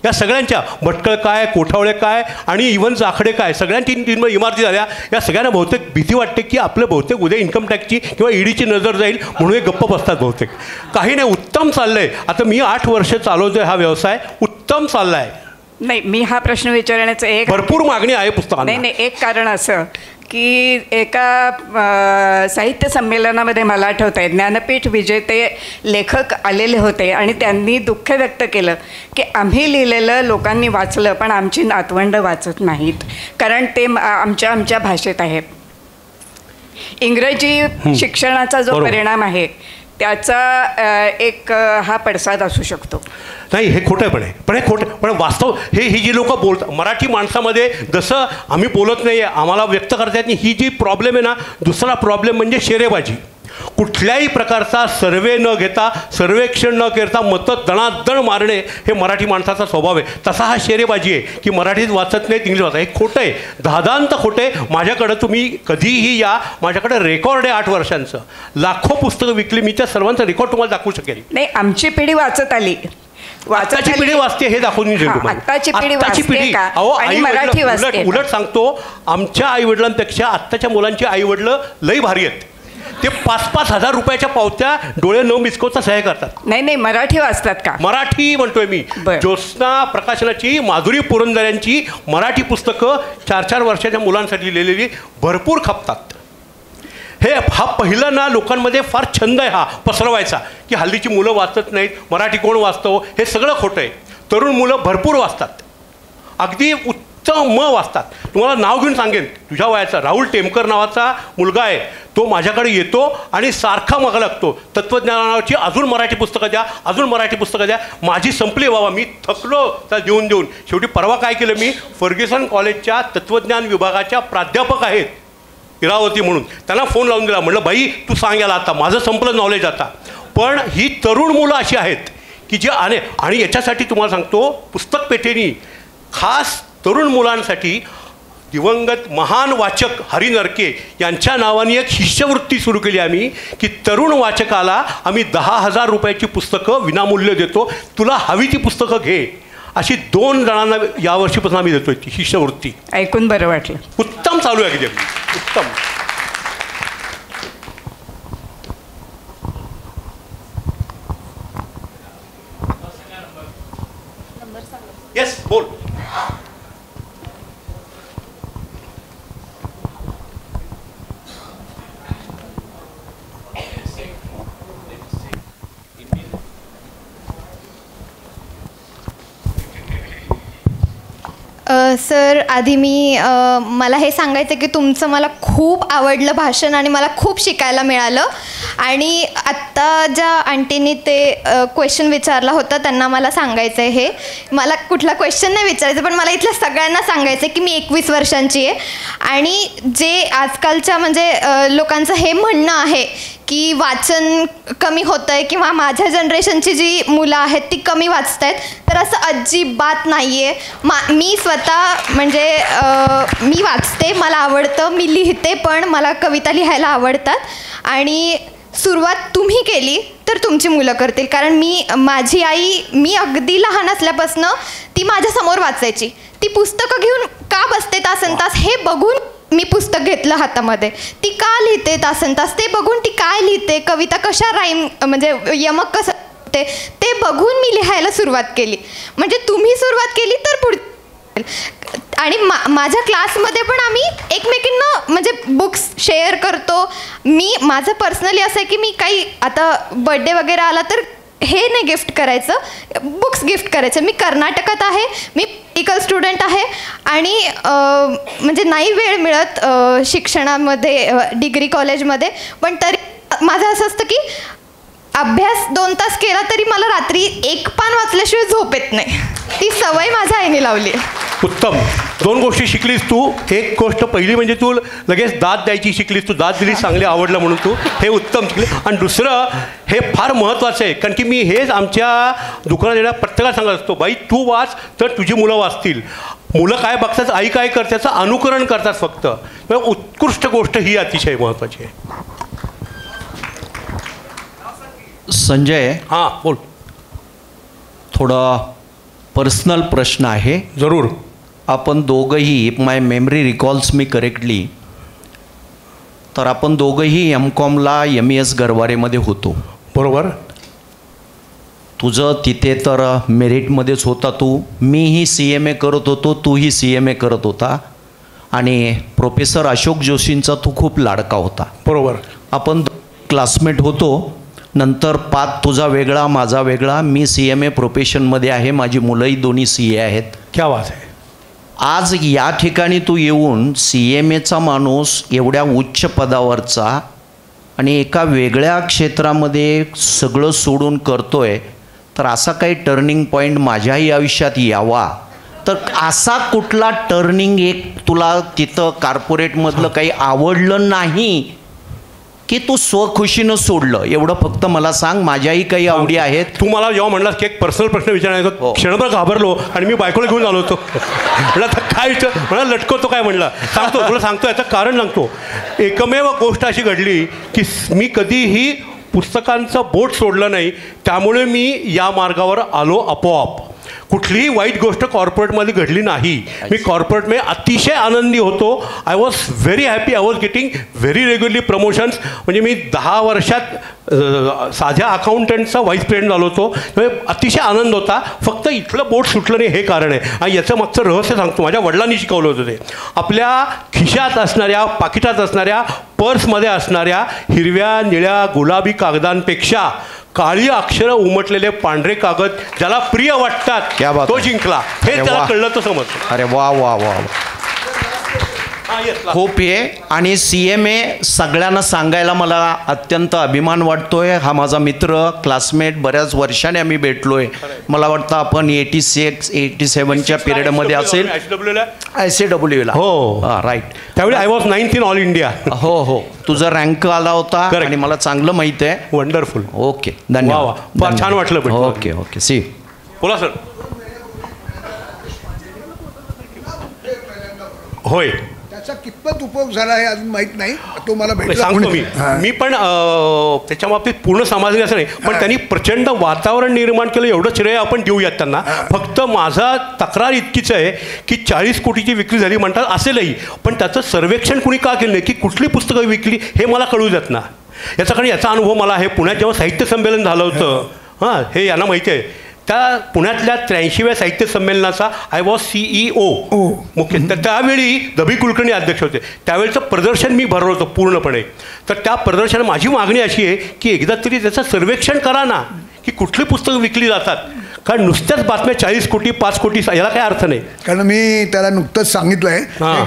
या सगळ्यांच्या, भटकळ काय, कोठावळे काय आणि इव्हन जाखडे काय, सगळ्यांची 3 इमारती झाल्या. या सगळ्यांना बहुतेक भीती वाटते की आपलं बहुतेक उद्या इन्कम टॅक्सची किंवा ईडीची नजर जाईल म्हणून हे गप्प बसतात बहुतेक. काही नाही, उत्तम चाललं आहे. आता मी 8 वर्ष चालवतोय हा व्यवसाय, उत्तम चालला आहे. नाही, मी हा प्रश्न विचारण्याचं एक भरपूर मागणी आहे पुस्तकांना. नाही, एक कारण असं की एका साहित्य संमेलनामध्ये मला आठवत आहे, ज्ञानपीठ विजेते लेखक आलेले होते आणि त्यांनी दुःख व्यक्त केलं की आम्ही लिहिलेलं लोकांनी वाचलं पण आमची नातवंड वाचत नाहीत, कारण ते आमच्या भाषेत आहे. इंग्रजी शिक्षणाचा जो परिणाम आहे त्याचा एक हा पडसाद असू शकतो. नाही, हे खोटं आहे. पण हे खोटं, पण वास्तव ही जी लोक बोलतात मराठी माणसामध्ये, जसं आम्ही बोलत नाही आहे, आम्हाला व्यक्त करता येत नाही, ही जी प्रॉब्लेम आहे ना. दुसरा प्रॉब्लेम म्हणजे शेरेबाजी. कुठल्याही प्रकारचा सर्वे न घेता, सर्वेक्षण न करता मतं दणादण मारणे हे मराठी माणसाचा स्वभाव आहे. तसा हा शेरेबाजी आहे की मराठीत वाचत नाहीत, इंग्लिश वाचत. हे खोटं आहे, दहादांत खोटं आहे. माझ्याकडं तुम्ही कधीही या, माझ्याकडे रेकॉर्ड आहे 8 वर्षांचं. लाखो पुस्तकं विकली मी, त्या सर्वांचं रेकॉर्ड तुम्हाला दाखवू शकेल. नाही, आमची पिढी वाचत आली, आताची पिढी वाचते हे दाखवून मी देतो. आत्ताची पिढी आणि मराठी वाचते. उलट सांगतो, आमच्या आईवडिलांपेक्षा आत्ताच्या मुलांची आईवडिलं लई भारी आहेत. ते 5-5 हजार रुपयाच्या पावत्या डोळे न मिचकवता सह्या करतात. नाही, मराठी वाचतात का? मराठी म्हणतोय मी. ज्योत्स्ना प्रकाशनाची, माधुरी पुरंदऱ्यांची मराठी पुस्तकं 4-4 वर्षाच्या मुलांसाठी लिहिलेली भरपूर खपतात. हा पहिला ना लोकांमध्ये फार छंद आहे हा पसरवायचा की हल्लीची मुलं वाचत नाहीत, मराठी कोण वाचतो, हे सगळं खोटं आहे. तरुण मुलं भरपूर वाचतात, अगदी उत्तम वाचतात. तुम्हाला नाव घेऊन सांगेन, तुझ्या वयाचा राहुल टेमकर नावाचा मुलगा आहे, तो माझ्याकडे येतो आणि सारखा मागा लागतो, तत्त्वज्ञानाची अजून मराठी पुस्तकं द्या, अजून मराठी पुस्तकं द्या. माझी संपली बाबा, मी थकलो त्या देऊन देऊन. शेवटी परवा काय केलं मी, फर्ग्युसन कॉलेजच्या तत्त्वज्ञान विभागाच्या प्राध्यापक आहेत इरावती म्हणून, त्यांना फोन लावून दिला. म्हटलं बाई तू सांग याला, आता माझं संपलं नॉलेज आता. पण ही तरुण मुलं अशी आहेत की जे आणि याच्यासाठी तुम्हाला सांगतो, पुस्तक पेठेनी खास तरुण मुलांसाठी दिवंगत महान वाचक हरी नरके यांच्या नावाने एक शिष्यवृत्ती सुरू केली आम्ही, की तरुण वाचकाला आम्ही 10,000 रुपयाची पुस्तकं विनामूल्य देतो, तुला हवी ती पुस्तकं घे, अशी 2 जणांना यावर्षीपासून आम्ही देतोय ती शिष्यवृत्ती. ऐकून बरं वाटलं. उत्तम चालू आहे, अगदी उत्तम. येस बोल. सर, आधी मला हे सांगायचं की तुमचं मला खूप आवडलं भाषण आणि मला खूप शिकायला मिळालं. आणि आत्ता ज्या आंटींनी ते क्वेश्चन विचारला होता त्यांना मला सांगायचं आहे, हे मला कुठला क्वेश्चन नाही विचारायचं, पण मला इथल्या सगळ्यांना सांगायचं आहे की मी 21 वर्षांची आहे. आणि जे आजकालच्या म्हणजे लोकांचं हे म्हणणं आहे की वाचन कमी होतं आहे किंवा माझ्या जनरेशनची जी मुलं आहेत ती कमी वाचत आहेत, तर असं अजिबात नाही आहे. मी स्वतः म्हणजे मी वाचते, मला आवडतं, मी लिहिते, पण मला कविता लिहायला आवडतात. आणि सुरुवात तुम्ही केली तर तुमची मुलं करतील. कारण माझी आई, मी अगदी लहान असल्यापासून ती माझ्यासमोर वाचायची. ती पुस्तकं घेऊन का बसते तासनतास हे बघून मी पुस्तक घेतलं हातामध्ये. ती का लिहिते तासनतास ते बघून ती काय लिहिते, कविता कशा राईम म्हणजे यमक कसं ते बघून मी लिहायला सुरुवात केली. म्हणजे तुम्ही सुरुवात केली तर पुढे. आणि माझ्या क्लासमध्ये पण आम्ही एकमेकींना म्हणजे बुक्स शेअर करतो. माझं पर्सनली असं आहे की मी काही आता बर्थडे वगैरे आला तर हे नाही गिफ्ट करायचं, बुक्स गिफ्ट करायचं. मी कर्नाटकात आहे, मी मेडिकल स्टुडंट आहे आणि म्हणजे नाही वेळ मिळत शिक्षणामध्ये, डिग्री कॉलेजमध्ये, पण तरी माझं असं असतं की अभ्यास 2 तास केला तरी मला रात्री 1 पान वाचल्याशिवाय झोप येत नाही. ती सवय माझ्या आईने लावली. उत्तम. 2 गोष्टी शिकलीस तू. एक गोष्ट पहिली म्हणजे तू लगेच दाद द्यायची शिकलीस. तू दाद दिली, चांगली आवडलं म्हणून तू हे उत्तम शिकली. आणि दुसरं हे फार महत्त्वाचं आहे, कारण की मी हेच आमच्या दुकानात येणाऱ्या प्रत्येकाला सांगत असतो, बाई तू वाच तर तुझी मुलं वाचतील. मुलं काय बघतात, आई काय करते त्याचं अनुकरण करतात फक्त. उत्कृष्ट गोष्ट ही अतिशय महत्त्वाची आहे. संजय, हां बोल. थोडा पर्सनल प्रश्न आहे. जरूर. आपण दोघंही, माय मेमरी रिकॉल्स मी करेक्टली, तर आपण दोघंही MCOMला MES गरवारेमध्ये होतो. बरोबर. तुझं तिथे तर मेरिटमध्येच होता तू, मीही CMA करत होतो, तूही CMA करत होता. आणि प्रोफेसर अशोक जोशींचा तू खूप लाडका होता. बरोबर. आपण क्लासमेट होतो. नंतर पाथ तुझा वेगळा, माझा वेगळा. मी CMA प्रोफेशनमध्ये आहे, माझी मुलंही दोन्ही CA आहेत. क्या बात आहे. आज या ठिकाणी तू येऊन CMAचा माणूस एवढ्या उच्च पदावरचा आणि एका वेगळ्या क्षेत्रामध्ये सगळं सोडून करतोय, तर असा काही टर्निंग पॉईंट माझ्याही आयुष्यात यावा, तर असा कुठला टर्निंग एक तुला तिथं कॉर्पोरेटमधलं काही आवडलं नाही की तू स्वखुशीनं सोडलं, एवढं फक्त मला सांग. माझ्याही काही आवडी आहेत. तू मला जेव्हा म्हणलास की एक पर्सनल प्रश्न विचारायचा, क्षणभर घाबरलो आणि मी बायकोला घेऊन आलो होतो. म्हणलं तर काय म्हणा लटकवतो काय म्हणलं. सांगतो तुला, सांगतो याचं कारण सांगतो. एकमेव गोष्ट अशी घडली की मी कधीही पुस्तकांचं बोट सोडलं नाही, त्यामुळे मी या मार्गावर आलो आपोआप. कुठलीही वाईट गोष्ट कॉर्पोरेटमध्ये घडली नाही. मी कॉर्पोरेटमध्ये अतिशय आनंदी होतो. I was very happy. I was getting very regularly promotions. म्हणजे मी 10 वर्षात साध्या अकाउंटंटचा व्हाईस प्रेसिडेंट झालो होतो. अतिशय आनंद होता. फक्त इथलं बोट सुटलं नाही हे कारण आहे. आणि याचं मागचं रहस्य सांगतो. माझ्या वडिलांनी शिकवलं होतं ते. आपल्या खिशात असणाऱ्या, पाकिटात असणाऱ्या, पर्समध्ये असणाऱ्या हिरव्या, निळ्या, गुलाबी कागदांपेक्षा काळी अक्षरं उमटलेले पांढरे कागद ज्याला प्रिय वाटतात तो जिंकला. हे त्याला कळलं तर समजतं. अरे वा वा वा. खूप आहे. आणि CMA सगळ्यांना सांगायला मला अत्यंत अभिमान वाटतोय. हा माझा मित्र, क्लासमेट, बऱ्याच वर्षाने आम्ही भेटलोय. मला वाटतं आपण 86-87च्या पिरियडमध्ये असेल ICWला. हो राईट. त्यावेळी I was 9th in all India. हो. तुझा रँक आला होता आणि मला चांगलं माहिती आहे. वंडरफुल. ओके, धन्यवाद. फार छान वाटलं. Okay see. बोला सर. होय, त्याचा कितपत उपयोग झाला हे अजून माहीत नाही. तो मला सांगतो मी पण त्याच्या बाबतीत पूर्ण समाधानी असं नाही, पण त्यांनी प्रचंड वातावरण निर्माण केलं, एवढं श्रेय आपण देऊयात त्यांना. फक्त माझा तक्रार इतकीच आहे की 40 कोटीची विक्री झाली म्हणतात, असेलही, पण त्याचं सर्वेक्षण कुणी का केलं नाही की कुठली पुस्तकं विकली हे मला कळू देत ना. याचा अनुभव मला आहे. पुण्यात जेव्हा साहित्य संमेलन झालं होतं, हे यांना माहिती आहे, त्या पुण्यातल्या 83व्या साहित्य संमेलनाचा आय वॉज CEO मुख्य. तर त्यावेळी दभी कुलकर्णी अध्यक्ष होते. त्यावेळेचं प्रदर्शन मी भरवलं होतं पूर्णपणे. तर त्या प्रदर्शनात माझी मागणी अशी आहे की एकदा तरी त्याचं सर्वेक्षण करा ना की कुठली पुस्तकं विकली जातात. कारण नुसत्याच बातम्या 40 कोटी 5 कोटी याला काय अर्थ नाही. कारण मी त्याला नुकतंच सांगितलं आहे,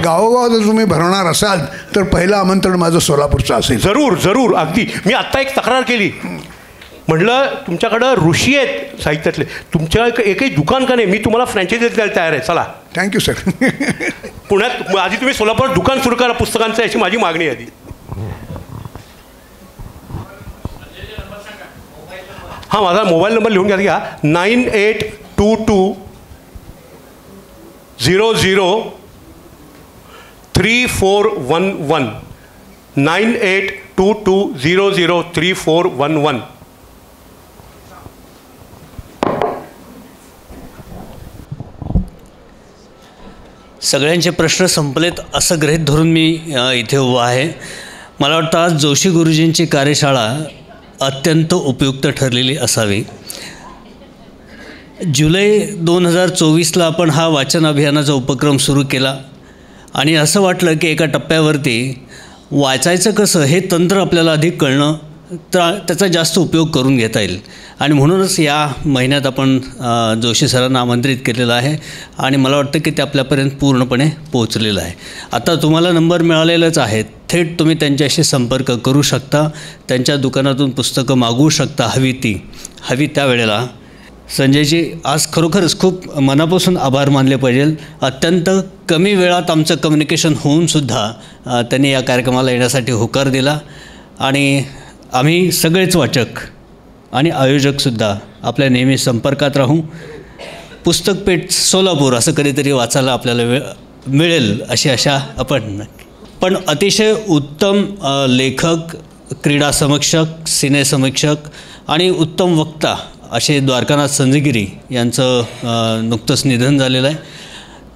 गावोगाव जर तुम्ही भरवणार असाल तर पहिलं आमंत्रण माझं सोलापूरचं असेल. जरूर अगदी. मी आत्ता एक तक्रार केली, म्हटलं तुमच्याकडं ऋषी आहेत साहित्यातले, तुमच्या एकही दुकान का नाही, मी तुम्हाला फ्रँचायझी द्यायला तयार आहे, चला. Thank you sir. पुण्यात आधी तुम्ही सोलापूरात दुकान सुरू करा पुस्तकांचं, अशी माझी मागणी आहे आधी. हां, माझा मोबाईल नंबर लिहून घ्या 9822003411 9822003411. सगळ्यांचे प्रश्न संपलेत असं गृहीत धरून मी इथे उभा आहे. मला वाटतं आज जोशी गुरुजींची कार्यशाळा अत्यंत उपयुक्त ठरलेली असावी. जुलै 2024ला आपण हा वाचन अभियानाचा उपक्रम सुरू केला आणि असं वाटलं की एका टप्प्यावरती वाचायचं कसं हे तंत्र आपल्याला अधिक कळणं, तर त्याचा जास्त उपयोग करून घेता येईल. आणि म्हणूनच या महिन्यात आपण जोशी सरांना आमंत्रित केलेलं आहे आणि मला वाटतं की ते आपल्यापर्यंत पूर्णपणे पोहोचलेलं आहे. आता तुम्हाला नंबर मिळालेलाच आहे, थेट तुम्ही त्यांच्याशी संपर्क करू शकता, त्यांच्या दुकानातून पुस्तकं मागवू शकता हवी त्या वेळेला. संजयजी, आज खरोखरच खूप मनापासून आभार मानले पाहिजे. अत्यंत कमी वेळात आमचं कम्युनिकेशन होऊनसुद्धा त्यांनी या कार्यक्रमाला येण्यासाठी होकार दिला आणि आम्ही सगळेच वाचक आणि आयोजकसुद्धा आपल्या नेहमी संपर्कात राहू. पुस्तकपेठ सोलापूर असं कधीतरी वाचायला आपल्याला मिळेल अशी आशा आपण. पण अतिशय उत्तम लेखक, क्रीडा समीक्षक, सिनेसमीक्षक आणि उत्तम वक्ता असे द्वारकानाथ संजगिरी यांचं नुकतंच निधन झालेलं आहे.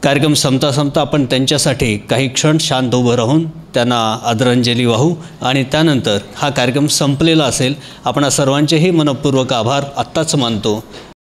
कार्यक्रम संपता आपण त्यांच्यासाठी काही क्षण शांत उभं राहून त्यांना आदरांजली वाहू आणि त्यानंतर हा कार्यक्रम संपलेला असेल. आपण सर्वांचेही मनपूर्वक आभार आत्ताच मानतो.